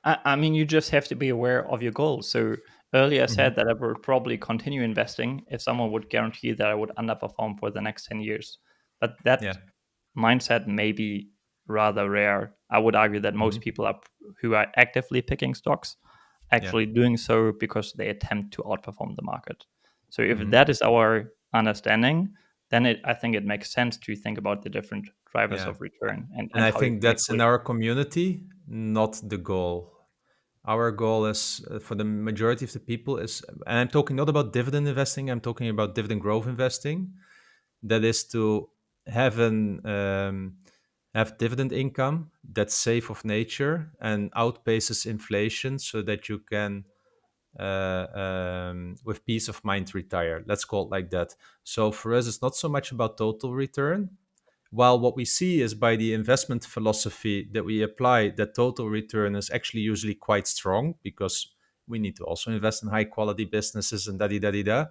Speaker 3: I mean, you just have to be aware of your goals. So earlier I
Speaker 2: Hmm.
Speaker 3: said that I would probably continue investing if someone would guarantee that I would underperform for the next 10 years. But that
Speaker 2: Yeah.
Speaker 3: mindset may be rather rare. I would argue that
Speaker 2: Hmm.
Speaker 3: most people who are actively picking stocks
Speaker 2: Yeah.
Speaker 3: actually doing so because they attempt to outperform the market. So if
Speaker 2: Hmm.
Speaker 3: that is our understanding, then I think it makes sense to think about the different drivers
Speaker 2: Yeah.
Speaker 3: of return
Speaker 2: And
Speaker 3: and
Speaker 2: I
Speaker 3: how you
Speaker 2: think
Speaker 3: can
Speaker 2: that's in
Speaker 3: actually.
Speaker 2: our community, not the goal. Our goal is for the majority of the people is, and I'm talking not about dividend investing, I'm talking about dividend growth investing. That is to have have dividend income that's safe of nature and outpaces inflation, so that you can with peace of mind retire. Let's call it like that. So for us, it's not so much about total return. While what we see is by the investment philosophy that we apply, that total return is actually usually quite strong because we need to also invest in high quality businesses and da da da da.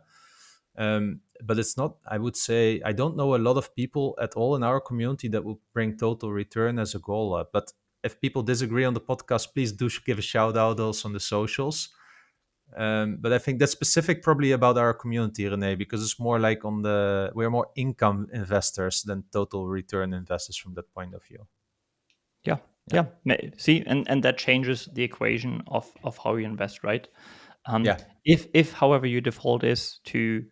Speaker 2: But it's not, I would say, I don't know a lot of people at all in our community that will bring total return as a goal up. But if people disagree on the podcast, please do give a shout out also on the socials. But I think that's specific probably about our community, Rene, because it's more like we're more income investors than total return investors from that point of view.
Speaker 3: Yeah,
Speaker 2: Yeah.
Speaker 3: See, and that changes the equation of how you invest, right?
Speaker 2: Yeah.
Speaker 3: If however your default is to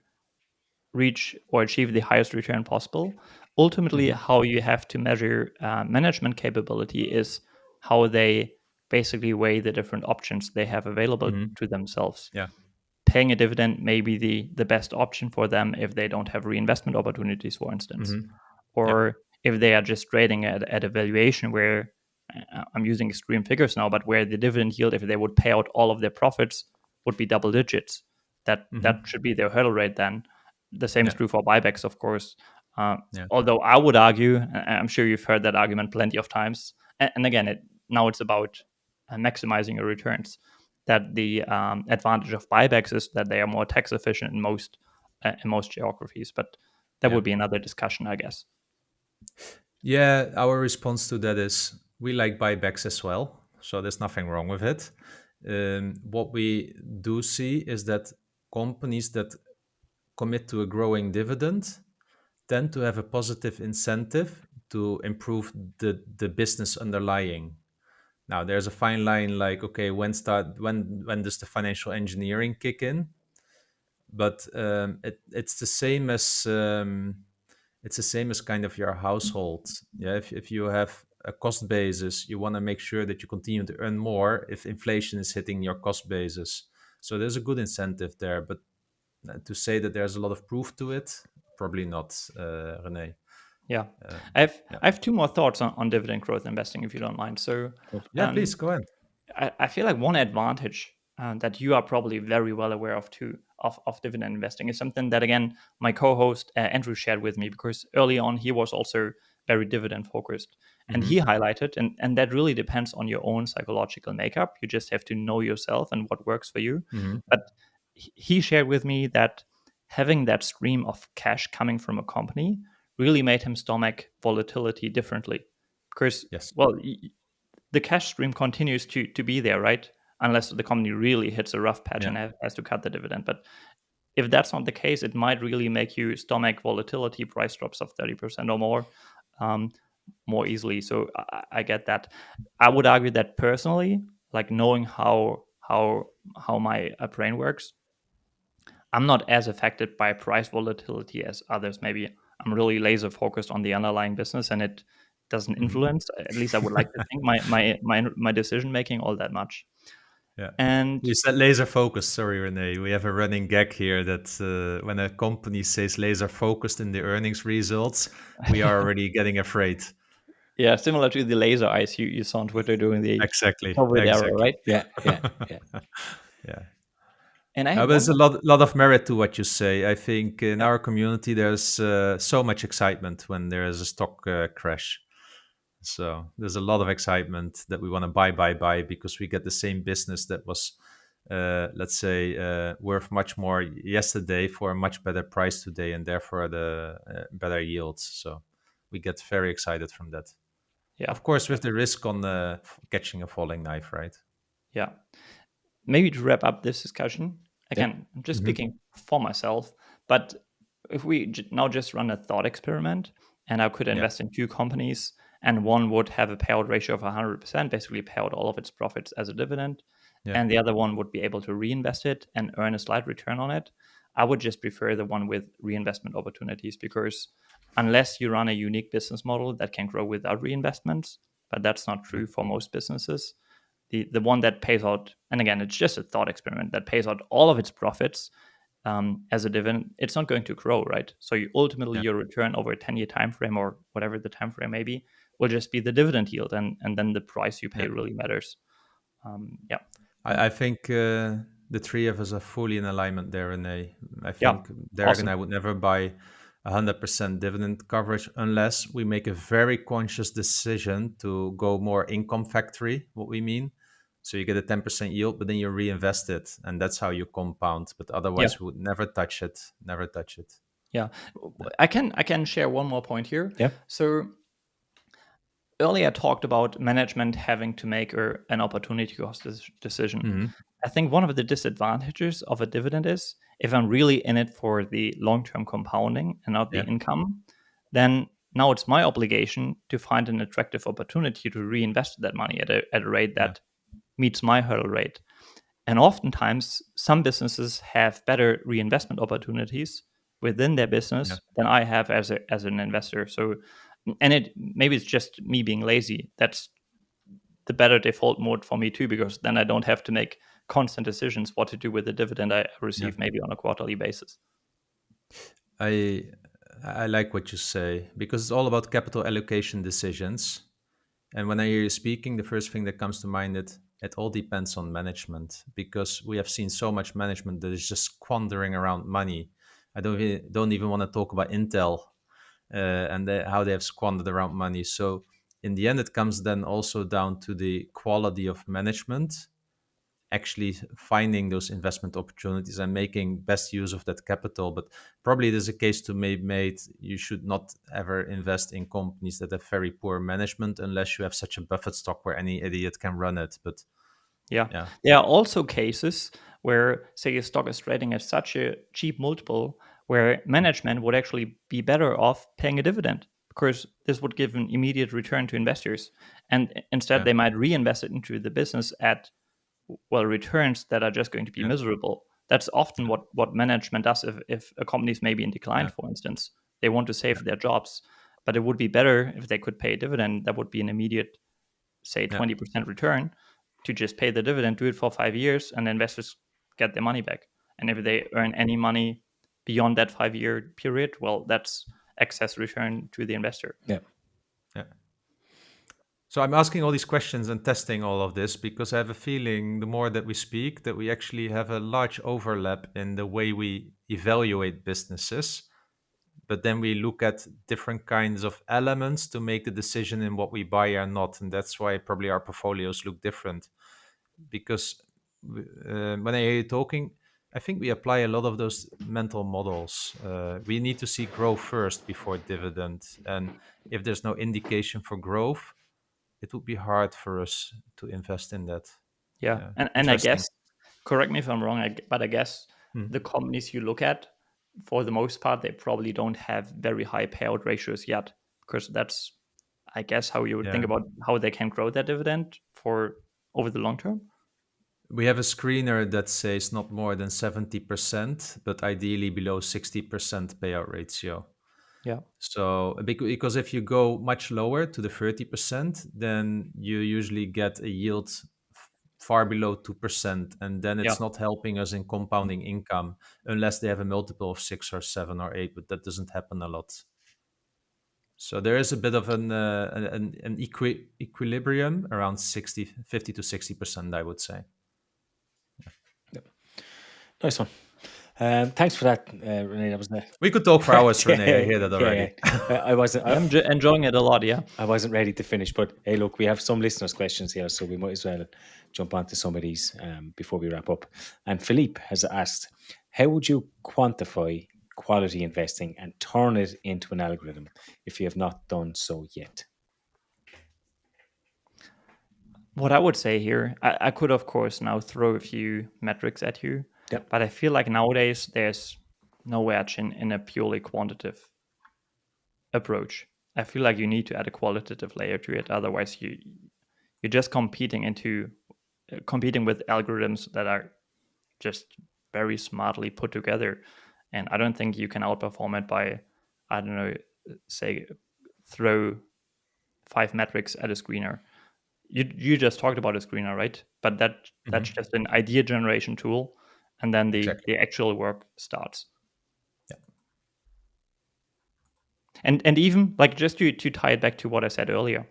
Speaker 3: reach or achieve the highest return possible, ultimately
Speaker 2: Hmm.
Speaker 3: how you have to measure management capability is how they basically weigh the different options they have available
Speaker 2: Hmm.
Speaker 3: to themselves.
Speaker 2: Yeah.
Speaker 3: Paying a dividend may be the best option for them if they don't have reinvestment opportunities, for instance,
Speaker 2: Hmm. Yeah.
Speaker 3: or if they are just trading at a valuation where I'm using extreme figures now, but where the dividend yield, if they would pay out all of their profits, would be double digits. That
Speaker 2: Hmm.
Speaker 3: should be their hurdle rate then. The same is
Speaker 2: Yeah.
Speaker 3: true for buybacks, of course.
Speaker 2: Yeah.
Speaker 3: Although I would argue, and I'm sure you've heard that argument plenty of times, and again, now it's about maximizing your returns. That the advantage of buybacks is that they are more tax efficient in most geographies, but that
Speaker 2: Yeah.
Speaker 3: would be another discussion, I guess.
Speaker 2: Yeah. Our response to that is we like buybacks as well. So there's nothing wrong with it. What we do see is that companies that commit to a growing dividend tend to have a positive incentive to improve the business underlying. Now there's a fine line like okay, when does the financial engineering kick in? But it's the same as it's the same as kind of your household. Yeah, if you have a cost basis, you want to make sure that you continue to earn more if inflation is hitting your cost basis. So there's a good incentive there, but to say that there's a lot of proof to it, probably not, Rene.
Speaker 3: Yeah,
Speaker 2: Um, yeah.
Speaker 3: I have two more thoughts on dividend growth investing, if you don't mind. So,
Speaker 2: Yeah,
Speaker 3: um,
Speaker 2: please go ahead.
Speaker 3: I feel like one advantage that you are probably very well aware of too of dividend investing is something that again my co-host Andrew shared with me because early on he was also very dividend focused and
Speaker 2: Hmm.
Speaker 3: he highlighted and that really depends on your own psychological makeup. You just have to know yourself and what works for you.
Speaker 2: Hmm.
Speaker 3: But he shared with me that having that stream of cash coming from a company really made him stomach volatility differently because
Speaker 2: Yes.
Speaker 3: well the cash stream continues to be there, right? Unless the company really hits a rough patch
Speaker 2: Yeah.
Speaker 3: and has to cut the dividend. But if that's not the case, it might really make you stomach volatility, price drops of 30% or more, um, more easily. So I get that. I would argue that personally, like knowing how my brain works, I'm not as affected by price volatility as others. Maybe I'm really laser focused on the underlying business, and it doesn't
Speaker 2: Hmm.
Speaker 3: influence. At least I would like to think my decision making all that much.
Speaker 2: Yeah.
Speaker 3: And
Speaker 2: You said laser focus. Sorry, Renee. We have a running gag here that when a company says laser focused in the earnings results, we are already getting afraid.
Speaker 3: yeah, similar to the laser eyes you saw on Twitter during the
Speaker 2: Exactly.
Speaker 3: COVID era,
Speaker 2: Exactly.
Speaker 3: right? Yeah.
Speaker 2: Yeah.
Speaker 3: And I
Speaker 2: No,
Speaker 3: had
Speaker 2: but
Speaker 3: one
Speaker 2: there's a
Speaker 3: more.
Speaker 2: lot of merit to what you say. I think in
Speaker 3: Yeah,
Speaker 2: our community, there's so much excitement when there is a stock crash. So there's a lot of excitement that we want to buy because we get the same business that was, let's say, worth much more yesterday for a much better price today, and therefore the better yields. So we get very excited from that.
Speaker 3: yeah,
Speaker 2: Of course, with the risk on catching a falling knife, right?
Speaker 3: yeah. Maybe to wrap up this discussion,
Speaker 2: Yeah.
Speaker 3: again, I'm just
Speaker 2: Hmm.
Speaker 3: speaking for myself, but if we now just run a thought experiment and I could
Speaker 2: Yeah.
Speaker 3: invest in two companies and one would have a payout ratio of 100%, basically pay out all of its profits as a dividend,
Speaker 2: Yeah.
Speaker 3: and the other one would be able to reinvest it and earn a slight return on it, I would just prefer the one with reinvestment opportunities because unless you run a unique business model that can grow without reinvestments, but that's not
Speaker 2: Yeah.
Speaker 3: true for most businesses, the one that pays out, and again, it's just a thought experiment that pays out all of its profits as a dividend, it's not going to grow, right? So you ultimately
Speaker 2: Yeah.
Speaker 3: your return over a 10-year time frame or whatever the time frame may be will just be the dividend yield, and then the price you pay
Speaker 2: Yeah.
Speaker 3: really matters. Yeah,
Speaker 2: I think the three of us are fully in alignment there, Rene. I
Speaker 3: Yeah,
Speaker 2: think Derek and
Speaker 3: awesome.
Speaker 2: I would never buy 100% dividend coverage unless we make a very conscious decision to go more income factory, what we mean. So you get a 10% yield, but then you reinvest it, and that's how you compound. But
Speaker 3: Yeah,
Speaker 2: otherwise, we would never touch it. Never touch it.
Speaker 3: yeah.
Speaker 2: Yeah.
Speaker 3: I can share one more point here.
Speaker 1: Yeah.
Speaker 3: So earlier I talked about management having to make an opportunity cost decision.
Speaker 2: Mhm.
Speaker 3: I think one of the disadvantages of a dividend is if I'm really in it for the long-term compounding and not the
Speaker 2: Yeah.
Speaker 3: income, then now it's my obligation to find an attractive opportunity to reinvest that money at a rate
Speaker 2: Yeah.
Speaker 3: that meets my hurdle rate. And oftentimes, some businesses have better reinvestment opportunities within their
Speaker 2: Yeah.
Speaker 3: business than I have as an investor. So, and it maybe it's just me being lazy. That's the better default mode for me too, because then I don't have to make constant decisions what to do with the dividend I
Speaker 2: Yeah.
Speaker 3: receive maybe on a quarterly basis.
Speaker 2: I I like what you say because it's all about capital allocation decisions. And when I hear you speaking, the first thing that comes to mind is it all depends on management because we have seen so much management that is just squandering around money. I don't even want to talk about Intel and how they have squandered around money. So in the end, it comes then also down to the quality of management actually finding those investment opportunities and making best use of that capital. But probably there's a case to be made. You should not ever invest in companies that have very poor management unless you have such a Buffett stock where any idiot can run it. But
Speaker 3: Yeah.
Speaker 2: yeah,
Speaker 3: There are also cases where, say, a stock is trading at such a cheap multiple where management would actually be better off paying a dividend because this would give an immediate return to investors. And instead,
Speaker 2: yeah,
Speaker 3: they might reinvest it into the business at, well, returns that are just going to be
Speaker 2: yeah,
Speaker 3: miserable. That's often what management does if a company is maybe in decline,
Speaker 2: yeah,
Speaker 3: for instance. They want to
Speaker 2: yeah,
Speaker 3: save their jobs, but it would be better if they could pay a dividend that would be an immediate, say,
Speaker 2: yeah,
Speaker 3: 20% return to just pay the dividend, do it for 5 years, and the investors get their money back. And if they earn any money beyond that 5-year period, well, that's excess return to the investor.
Speaker 1: Yeah.
Speaker 2: yeah. So I'm asking all these questions and testing all of this because I have a feeling the more that we speak, that we actually have a large overlap in the way we evaluate businesses. But then we look at different kinds of elements to make the decision in what we buy or not, and that's why probably our portfolios look different. Because when I hear you talking, I think we apply a lot of those mental models. We need to see growth first before dividend, and if there's no indication for growth, it would be hard for us to invest in that.
Speaker 3: Yeah.
Speaker 2: Yeah,
Speaker 3: And I
Speaker 2: interesting.
Speaker 3: guess, correct me if I'm wrong, but I guess
Speaker 2: Hmm.
Speaker 3: the companies you look at, for the most part, they probably don't have very high payout ratios yet, because that's, I guess, how you would think
Speaker 2: Yeah.
Speaker 3: about how they can grow their dividend for over the long term.
Speaker 2: We have a screener that says not more than 70%, but ideally below 60% payout ratio.
Speaker 3: Yeah.
Speaker 2: So, because if you go much lower to the 30%, then you usually get a yield far below 2%. And then
Speaker 3: Yeah.
Speaker 2: it's not helping us in compounding income unless they have a multiple of 6 or 7 or 8, but that doesn't happen a lot. So there is a bit of an equilibrium around 50 to 60%, I would say.
Speaker 1: Nice one. Thanks for that, Renee. That was
Speaker 2: We could talk for hours, Rene. I
Speaker 1: yeah,
Speaker 2: hear that
Speaker 1: yeah.
Speaker 2: already.
Speaker 1: I wasn't.
Speaker 3: I'm enjoying it a lot. Yeah.
Speaker 1: I wasn't ready to finish, but hey, look, we have some listeners' questions here, so we might as well jump onto some of these before we wrap up. And Philippe has asked, how would you quantify quality investing and turn it into an algorithm if you have not done so yet?
Speaker 3: What I would say here, I could, of course, now throw a few metrics at you,
Speaker 1: Yep.
Speaker 3: but I feel like nowadays there's no edge in a purely quantitative approach. I feel like you need to add a qualitative layer to it. Otherwise, you're just competing with algorithms that are just very smartly put together, and I don't think you can outperform it by, I don't know, say, throw 5 metrics at a screener. You just talked about a screener, right? But that's
Speaker 2: Mhm.
Speaker 3: just an idea generation tool, and then the
Speaker 2: Exactly.
Speaker 3: actual work starts.
Speaker 2: Yeah.
Speaker 3: And even like, just to tie it back to what I said earlier.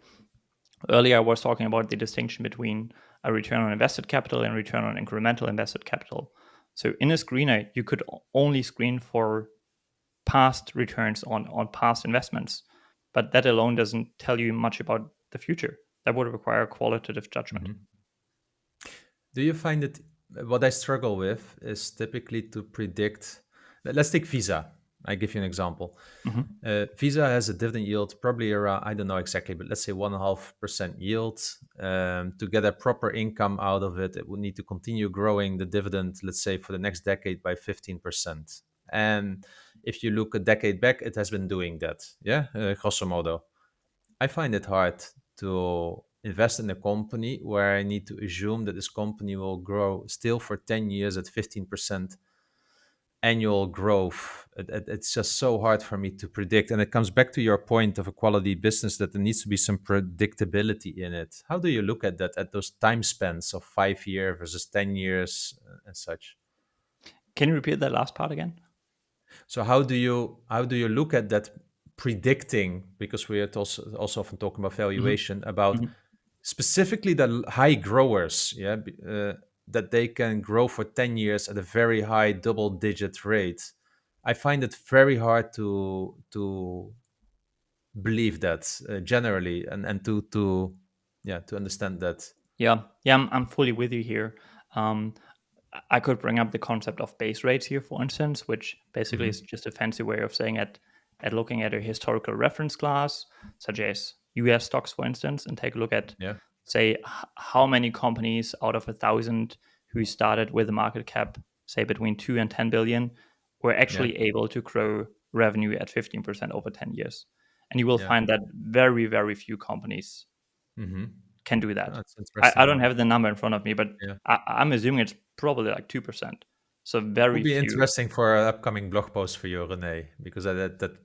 Speaker 3: Earlier, I was talking about the distinction between a return on invested capital and return on incremental invested capital. So in a screener, you could only screen for past returns on past investments, but that alone doesn't tell you much about the future. That would require qualitative judgment.
Speaker 2: Mhm. Do you find it? What I struggle with is typically to predict. Let's take Visa. I give you an example.
Speaker 3: Mhm.
Speaker 2: Visa has a dividend yield probably around, I don't know exactly, but let's say 1.5% yield. To get a proper income out of it, it would need to continue growing the dividend, let's say for the next decade by 15%. And if you look a decade back, it has been doing that. Yeah, grosso modo. I find it hard to invest in a company where I need to assume that this company will grow still for 10 years at 15% annual growth. It's just so hard for me to predict. And it comes back to your point of a quality business that there needs to be some predictability in it. How do you look at that, at those time spans of 5 years versus 10 years and such?
Speaker 3: Can you repeat that last part again?
Speaker 2: So how do you look at that predicting, because we are also often talking about
Speaker 3: Mhm.
Speaker 2: valuation, about
Speaker 3: Mhm.
Speaker 2: specifically the high growers, yeah, that they can grow for 10 years at a very high double digit rate. I find it very hard to believe that generally, and to yeah, to understand that.
Speaker 3: Yeah, I'm fully with you here. Um, I could bring up the concept of base rates here, for instance, which basically
Speaker 2: Hmm.
Speaker 3: is just a fancy way of saying at looking at a historical reference class, such as US stocks, for instance, and take a look at,
Speaker 2: Yeah,
Speaker 3: say, how many companies out of 1,000 who started with a market cap, say, between 2 and 10 billion, were
Speaker 2: yeah,
Speaker 3: actually able to grow revenue at 15% over 10 years. And you will
Speaker 2: yeah.
Speaker 3: find that very, very few companies
Speaker 2: Hmm.
Speaker 3: can do that.
Speaker 2: That's an
Speaker 3: I
Speaker 2: interesting
Speaker 3: don't
Speaker 2: one.
Speaker 3: have the number in front of me, but
Speaker 2: Yeah.
Speaker 3: I'm assuming it's probably like 2%. So
Speaker 2: Would
Speaker 3: very
Speaker 2: be
Speaker 3: few.
Speaker 2: interesting for an upcoming blog post for you, Rene, because that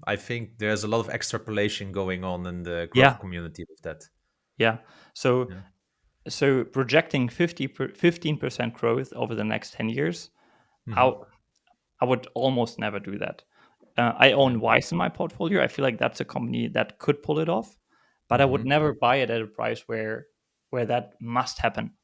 Speaker 2: I think there's a lot of extrapolation going on in the
Speaker 3: Yeah,
Speaker 2: growth community with that.
Speaker 3: yeah. So
Speaker 2: Yeah.
Speaker 3: so projecting 15% growth over the next 10 years, I,
Speaker 2: Hmm.
Speaker 3: I would almost never do that. I
Speaker 2: Yeah.
Speaker 3: own Wise in my portfolio. I feel like that's a company that could pull it off, but I would
Speaker 2: Hmm.
Speaker 3: never buy it at a price where that must happen.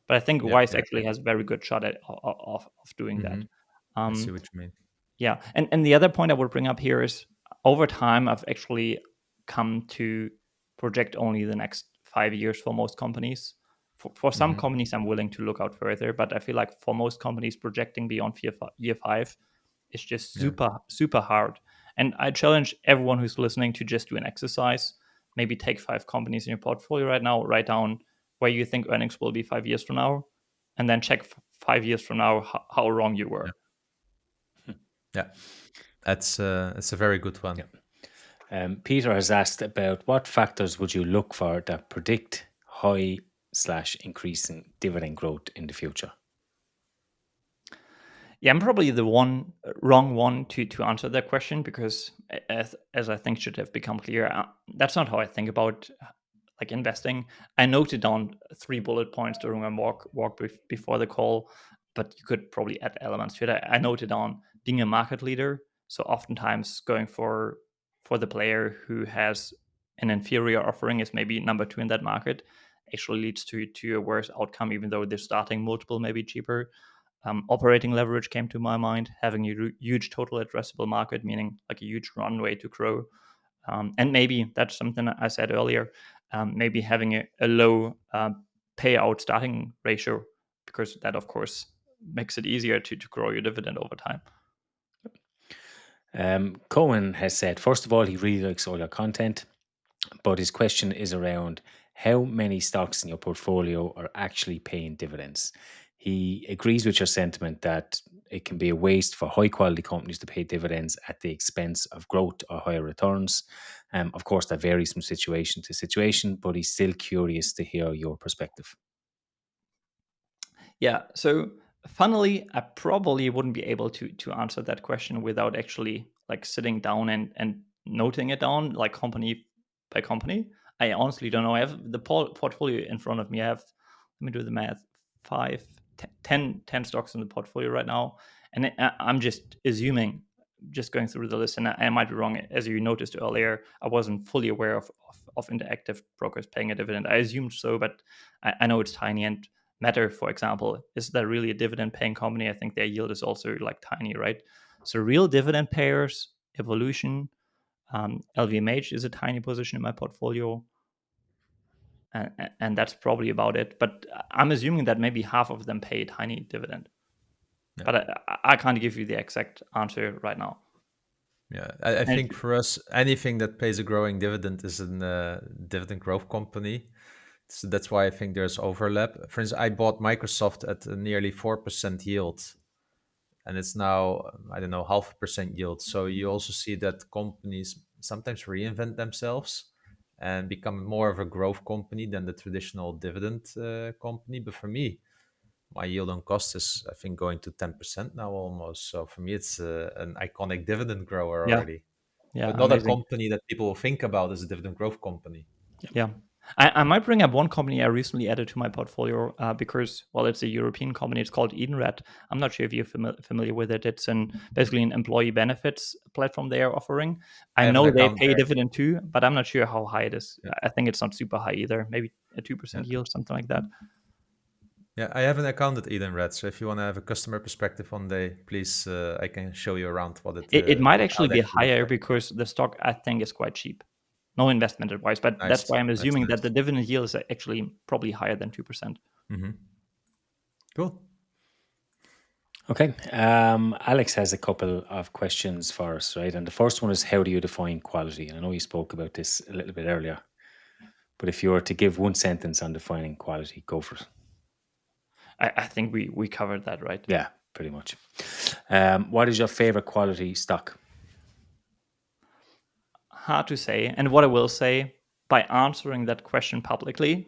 Speaker 3: But I think
Speaker 2: Yeah.
Speaker 3: Wise
Speaker 2: Yeah.
Speaker 3: actually has a very good shot at of doing
Speaker 2: Hmm.
Speaker 3: that.
Speaker 2: I see
Speaker 3: Um,
Speaker 2: what you mean.
Speaker 3: Yeah, and the other point I would bring up here is over time I've actually come to project only the next 5 years for most companies. For some
Speaker 2: Hmm.
Speaker 3: companies, I'm willing to look out further, but I feel like for most companies, projecting beyond year five is just
Speaker 2: Yeah.
Speaker 3: super hard. And I challenge everyone who's listening to just do an exercise. Maybe take 5 companies in your portfolio right now, write down where you think earnings will be 5 years from now, and then check 5 years from now how wrong you
Speaker 2: Yeah.
Speaker 3: were.
Speaker 2: Yeah. That's a very good one.
Speaker 1: Yeah. Peter has asked about what factors would you look for that predict high slash increasing dividend growth in the future?
Speaker 3: Yeah, I'm probably the wrong one to answer that question because, as I think should have become clear, that's not how I think about like investing. I noted down 3 bullet points during my walk before the call, but you could probably add elements to it. I noted down being a market leader, so oftentimes going for the player who has an inferior offering is maybe number two in that market actually leads to a worse outcome, even though they're starting multiple maybe cheaper. Operating leverage came to my mind, having a huge total addressable market, meaning like a huge runway to grow. And maybe that's something I said earlier, maybe having a low payout starting ratio, because that, of course, makes it easier to grow your dividend over time.
Speaker 1: Cohen has said, first of all, he really likes all your content, but his question is around how many stocks in your portfolio are actually paying dividends. He agrees with your sentiment that it can be a waste for high quality companies to pay dividends at the expense of growth or higher returns. Of course, that varies from situation to situation, but he's still curious to hear your perspective.
Speaker 3: Yeah. So funnily, I probably wouldn't be able to answer that question without actually like sitting down and noting it down like company by company. I honestly don't know. I have the portfolio in front of me. I have, let me do the math, 5, 10 stocks in the portfolio right now. And I'm just assuming just going through the list, and I might be wrong. As you noticed earlier, I wasn't fully aware of interactive brokers paying a dividend. I assumed so, but I know it's tiny. And Matter, for example, is that really a dividend paying company? I think their yield is also like tiny, right? So real dividend payers, Evolution, LVMH is a tiny position in my portfolio. And that's probably about it. But I'm assuming that maybe half of them pay a tiny dividend.
Speaker 2: Yeah.
Speaker 3: But I can't give you the exact answer right now.
Speaker 2: Yeah, I think for us, anything that pays a growing dividend is a dividend growth company. So that's why I think there's overlap. For instance, I bought Microsoft at a nearly 4% yield, and it's now, I don't know, 0.5% yield. So you also see that companies sometimes reinvent themselves and become more of a growth company than the traditional dividend company. But for me, my yield on cost is, I think, going to 10% now almost. So for me, it's an iconic dividend grower
Speaker 3: Yeah,
Speaker 2: already,
Speaker 3: yeah,
Speaker 2: but not a
Speaker 3: amazing.
Speaker 2: company that people will think about as a dividend growth company.
Speaker 3: Yeah. I might bring up one company I recently added to my portfolio because, well, it's a European company. It's called Edenred. I'm not sure if you're familiar with it. It's basically an employee benefits platform they are offering. I
Speaker 2: I have an
Speaker 3: know they
Speaker 2: account
Speaker 3: pay
Speaker 2: there.
Speaker 3: dividend too, but I'm not sure how high it is.
Speaker 2: Yeah,
Speaker 3: I think it's not super high either. Maybe a 2%
Speaker 2: yeah.
Speaker 3: yield, something like that.
Speaker 2: Yeah, I have an account at Edenred. So if you want to have a customer perspective one day, please, I can show you around what
Speaker 3: It might
Speaker 2: how
Speaker 3: actually
Speaker 2: it
Speaker 3: be
Speaker 2: actually looks
Speaker 3: higher
Speaker 2: like.
Speaker 3: because the stock, I think, is quite cheap. No investment advice, but that's
Speaker 2: Nice,
Speaker 3: why I'm
Speaker 2: nice,
Speaker 3: assuming that the
Speaker 2: nice.
Speaker 3: dividend yield is actually probably higher than 2%.
Speaker 2: Mm-hmm. Cool.
Speaker 1: Okay. Alex has a couple of questions for us, right? And the first one is, how do you define quality? And I know you spoke about this a little bit earlier, but if you were to give one sentence on defining quality, go for it.
Speaker 3: I think we covered that, right?
Speaker 1: Yeah, pretty much. What is your favorite quality stock?
Speaker 3: Hard to say. And what I will say, by answering that question publicly,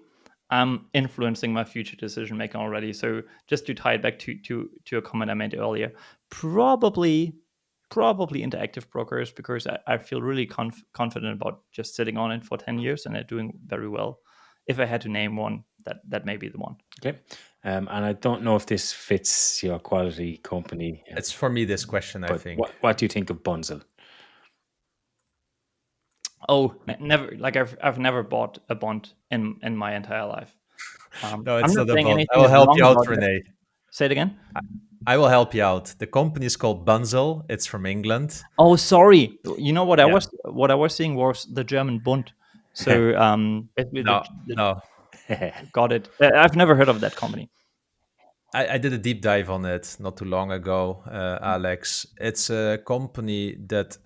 Speaker 3: I'm influencing my future decision making already. So just to tie it back to a comment I made earlier, probably interactive brokers, because I feel really confident about just sitting on it for 10 years and they're doing very well. If I had to name one, that may be the one.
Speaker 1: Okay. And I don't know if this fits your quality company,
Speaker 2: It's for me this question, I
Speaker 1: but
Speaker 2: think.
Speaker 1: what do you think of Bunzl?
Speaker 3: Oh, never! Like I've never bought a bond in my entire life.
Speaker 2: No,
Speaker 3: I'm
Speaker 2: it's
Speaker 3: not
Speaker 2: not a
Speaker 3: saying
Speaker 2: bond. I
Speaker 3: anything
Speaker 2: will
Speaker 3: is
Speaker 2: help
Speaker 3: wrong
Speaker 2: you out,
Speaker 3: about it.
Speaker 2: Rene.
Speaker 3: Say it again.
Speaker 2: I will help you out. The company is called Bunzl. It's from England.
Speaker 3: Oh, sorry. You know what
Speaker 2: Yeah.
Speaker 3: I was seeing was the German Bund. So basically
Speaker 2: No,
Speaker 3: the
Speaker 2: no.
Speaker 3: got it. I've never heard of that company.
Speaker 2: I did a deep dive on it not too long ago, Alex. It's a company that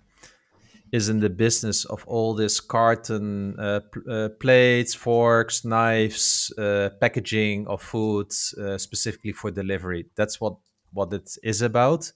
Speaker 2: is in the business of all this carton plates, forks, knives, packaging of foods, specifically for delivery. That's what it is about.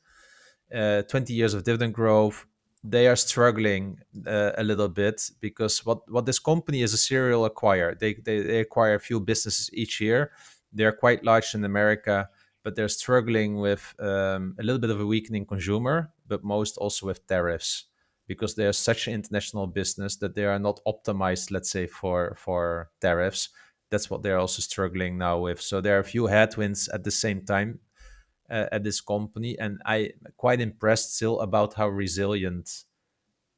Speaker 2: 20 years of dividend growth. They are struggling a little bit because what this company is a serial acquirer. They acquire a few businesses each year. They're quite large in America, but they're struggling with a little bit of a weakening consumer, but most also with tariffs because they are such an international business that they are not optimized, let's say, for tariffs. That's what they're also struggling now with. So there are a few headwinds at the same time at this company, and I'm quite impressed still about how resilient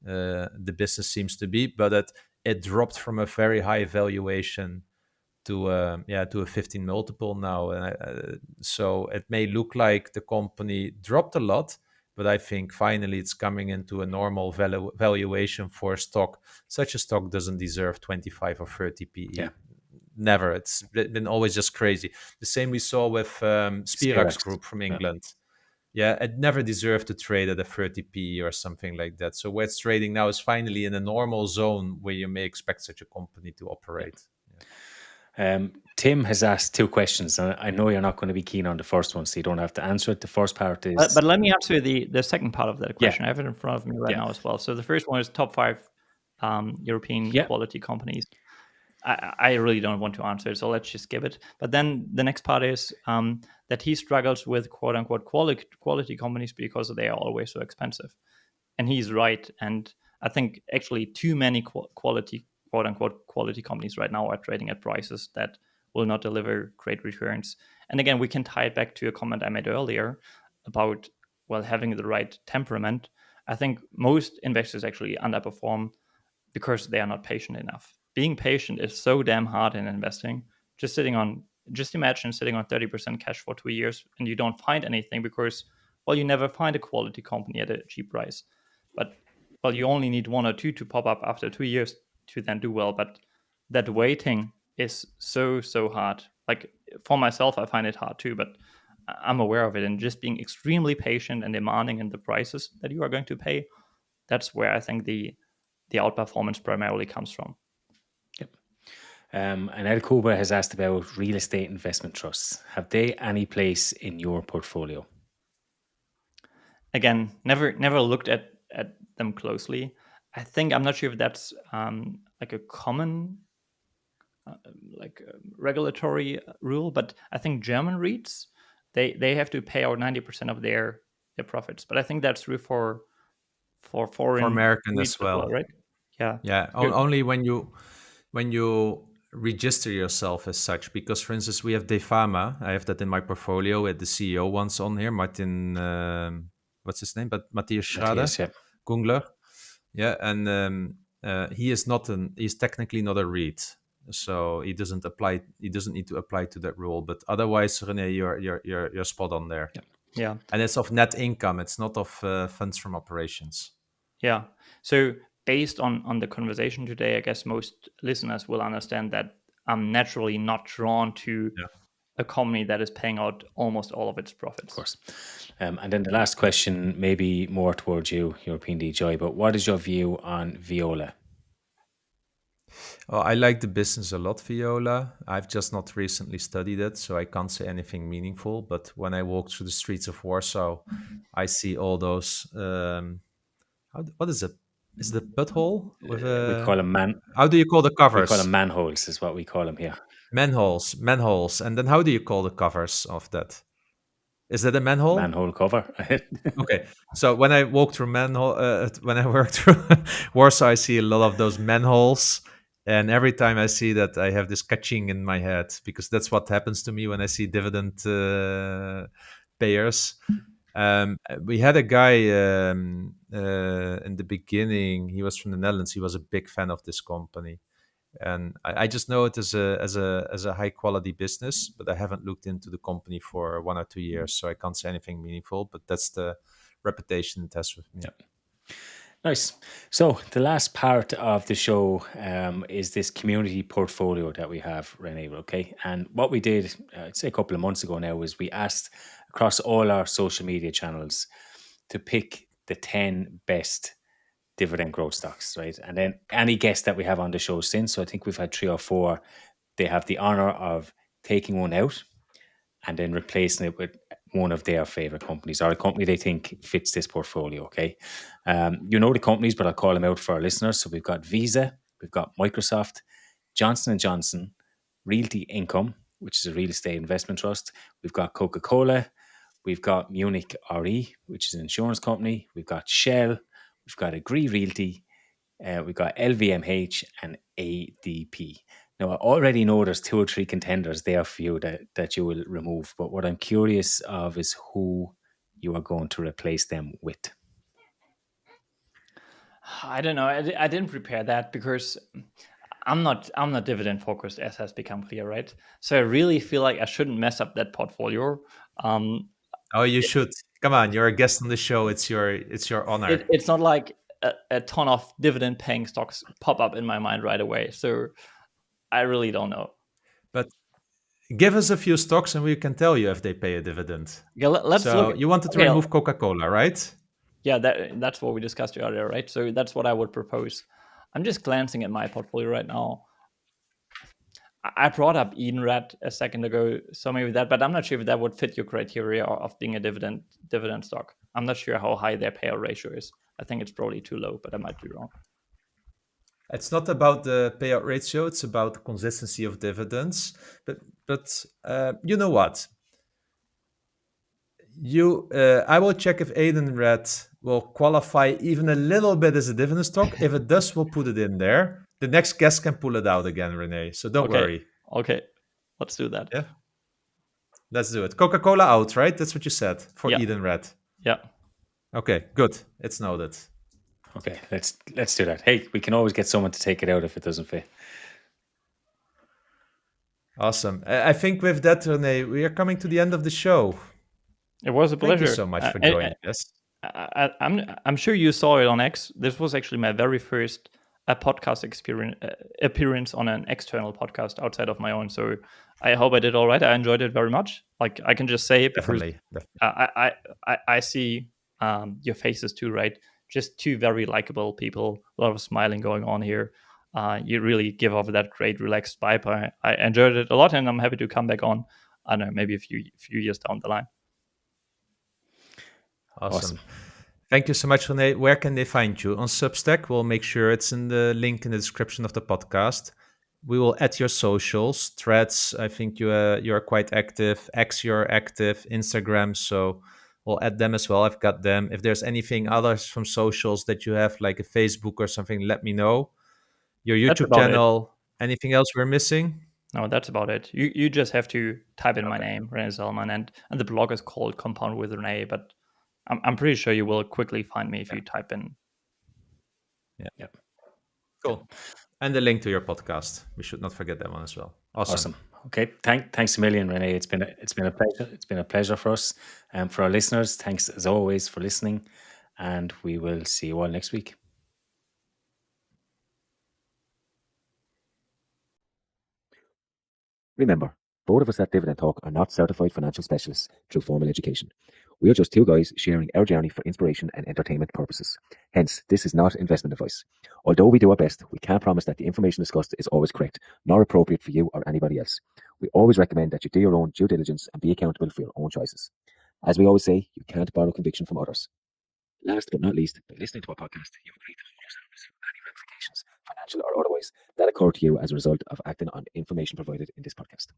Speaker 2: the business seems to be. But it dropped from a very high valuation to to a 15 multiple now, so it may look like the company dropped a lot. But I think finally it's coming into a normal valuation for a stock. Such a stock doesn't deserve 25 or 30
Speaker 1: Yeah.
Speaker 2: PE. Never. It's been always just crazy. The same we saw with Spirax
Speaker 1: Spirax.
Speaker 2: Group from
Speaker 1: Yeah.
Speaker 2: England. Yeah, it never deserved to trade at a 30 PE or something like that. So where it's trading now is finally in a normal zone where you may expect such a company to operate.
Speaker 1: Tim has asked two questions, and I know you're not going to be keen on the first one, so you don't have to answer it. The first part is,
Speaker 3: But let me answer the second part of that
Speaker 1: yeah,
Speaker 3: question. I have it in front of me right
Speaker 1: yeah,
Speaker 3: now as well. So the first one is top 5 European
Speaker 1: yeah,
Speaker 3: quality companies. I really don't want to answer it, so let's just skip it. But then the next part is that he struggles with quote unquote quality companies because they are always so expensive. And he's right. And I think actually too many quality, quote unquote, quality companies right now are trading at prices that will not deliver great returns. And again, we can tie it back to a comment I made earlier about, well, having the right temperament. I think most investors actually underperform because they are not patient enough. Being patient is so damn hard in investing. Just imagine sitting on 30% cash for 2 years and you don't find anything because, well, you never find a quality company at a cheap price. But, well, you only need one or two to pop up after 2 years to then do well. But that waiting is so, so hard. Like for myself, I find it hard too, but I'm aware of it. And just being extremely patient and demanding in the prices that you are going to pay, that's where I think the outperformance primarily comes from.
Speaker 1: Yep. And El Kuba has asked about real estate investment trusts. Have they any place in your portfolio?
Speaker 3: Again, never looked at them closely. I'm not sure if that's like a common regulatory rule, but I think German REITs they have to pay out 90% of their profits. But I think that's true for
Speaker 2: For
Speaker 3: foreign
Speaker 2: American
Speaker 3: REITs
Speaker 2: as
Speaker 3: as well,
Speaker 2: well.
Speaker 3: right? Yeah.
Speaker 2: Yeah,
Speaker 3: Good.
Speaker 2: only when you register yourself as such. Because, for instance, we have Defama. I have that in my portfolio. With the CEO once on here, Martin. What's his name? But Matthias Schrader,
Speaker 1: Matthias, yeah.
Speaker 2: Gungler. Yeah, and he is not an. He's technically not a REIT, so he doesn't apply. He doesn't need to apply to that rule. But otherwise, Rene, you're spot on there.
Speaker 1: Yeah.
Speaker 3: Yeah.
Speaker 2: And it's of net income. It's not of funds from operations.
Speaker 3: Yeah. So based on the conversation today, I guess most listeners will understand that I'm naturally not drawn to
Speaker 2: Yeah.
Speaker 3: a company that is paying out almost all of its
Speaker 1: Of
Speaker 3: profits.
Speaker 1: course. And then the last question, maybe more towards you, European DJI, but what is your view on Veolia?
Speaker 2: Oh, I like the business a lot, Viola. I've just not recently studied it, so I can't say anything meaningful. But when I walk through the streets of Warsaw, I see all those. What is it? Is it a butthole with
Speaker 1: We
Speaker 2: a?
Speaker 1: call them
Speaker 2: How do you call the covers?
Speaker 1: manholes, is what we call them here.
Speaker 2: Manholes. And then how do you call the covers of that? Is that a manhole?
Speaker 1: Manhole cover.
Speaker 2: Okay, so when I walk through manhole, when I work through Warsaw, I see a lot of those manholes, and every time I see that, I have this catching in my head because that's what happens to me when I see dividend payers. We had a guy in the beginning. He was from the Netherlands. He was a big fan of this company, and I just know it as a high quality business, but I haven't looked into the company for 1 or 2 years, so I can't say anything meaningful. But that's the reputation it has with me.
Speaker 1: Yeah. Nice. So the last part of the show is this community portfolio that we have, Rene. Okay, and what we did, I'd say a couple of months ago now, is we asked across all our social media channels to pick the 10 best dividend growth stocks, right? And then any guest that we have on the show since, so I think we've had 3 or 4, they have the honor of taking one out and then replacing it with one of their favorite companies or a company they think fits this portfolio. Okay. You know the companies, but I'll call them out for our listeners. So we've got Visa, we've got Microsoft, Johnson and Johnson, Realty Income, which is a real estate investment trust. We've got Coca-Cola, we've got Munich Re, which is an insurance company. We've got Shell, we've got Agree Realty, we've got LVMH and ADP. Now, I already know there's 2 or 3 contenders there for you that you will remove, but what I'm curious of is who you are going to replace them with.
Speaker 3: I don't know. I didn't prepare that because I'm not dividend focused, as has become clear, right? So I really feel like I shouldn't mess up that portfolio. Um,
Speaker 2: Oh, you should. Come on, you're a guest on the show. It's your honor.
Speaker 3: it's not like a ton of dividend paying stocks pop up in my mind right away. So I really don't know.
Speaker 2: But give us a few stocks, and we can tell you if they pay a dividend.
Speaker 3: Yeah, let's look.
Speaker 2: So you wanted to
Speaker 3: Okay,
Speaker 2: remove Coca-Cola, right?
Speaker 3: yeah, that's what we discussed earlier, right? So that's what I would propose. I'm just glancing at my portfolio right now. I brought up Edenred a second ago, so maybe that, but I'm not sure if that would fit your criteria of being a dividend stock. I'm not sure how high their payout ratio is. I think it's probably too low, but I might be wrong.
Speaker 2: It's not about the payout ratio; it's about the consistency of dividends. But you know what? I will check if Edenred will qualify even a little bit as a dividend stock. If it does, we'll put it in there. The next guest can pull it out again, Rene. So don't
Speaker 3: Okay,
Speaker 2: worry.
Speaker 3: okay, let's do that.
Speaker 2: Yeah, let's do it. Coca-Cola out, right? That's what you said for
Speaker 3: Yeah,
Speaker 2: Edenred.
Speaker 3: yeah.
Speaker 2: Okay, good. It's noted.
Speaker 1: Okay, let's do that. Hey, we can always get someone to take it out if it doesn't fit.
Speaker 2: Awesome. I think with that, Rene, we are coming to the end of the show.
Speaker 3: It was a
Speaker 2: Thank you
Speaker 3: pleasure.
Speaker 2: so much for joining us.
Speaker 3: I'm sure you saw it on X. This was actually my very first podcast experience appearance on an external podcast outside of my own. So I hope I did all right. I enjoyed it very much. Like I can just say it because
Speaker 2: Definitely.
Speaker 3: I see your faces too, right? Just two very likable people. A lot of smiling going on here. You really give off that great relaxed vibe. I enjoyed it a lot, and I'm happy to come back on. I don't know, maybe a few years down the line.
Speaker 2: Awesome. Thank you so much, Rene. Where can they find you? On Substack, we'll make sure it's in the link in the description of the podcast. We will add your socials, threads. I think you're quite active. X, you're active. Instagram, so we'll add them as well. I've got them. If there's anything others from socials that you have, like a Facebook or something, let me know. Your
Speaker 3: That's
Speaker 2: YouTube
Speaker 3: about it.
Speaker 2: channel. Anything else we're missing?
Speaker 3: No, that's about it. You just have to type in my
Speaker 2: Okay.
Speaker 3: name, René Sellmann, and the blog is called Compound with René. But I'm pretty sure you will quickly find me if you type in.
Speaker 1: Yep.
Speaker 2: Cool. And the link to your podcast. We should not forget that one as well. Awesome.
Speaker 1: Okay. Thanks a million, Renee. It's been a pleasure. It's been a pleasure for us and for our listeners. Thanks as always for listening, and we will see you all next week.
Speaker 4: Remember, both of us at Dividend Talk are not certified financial specialists through formal education. We are just two guys sharing our journey for inspiration and entertainment purposes. Hence, this is not investment advice. Although we do our best, we can't promise that the information discussed is always correct, nor appropriate for you or anybody else. We always recommend that you do your own due diligence and be accountable for your own choices. As we always say, you can't borrow conviction from others. Last but not least, by listening to our podcast, you agree to hold yourselves for any ramifications, financial or otherwise, that occur to you as a result of acting on information provided in this podcast.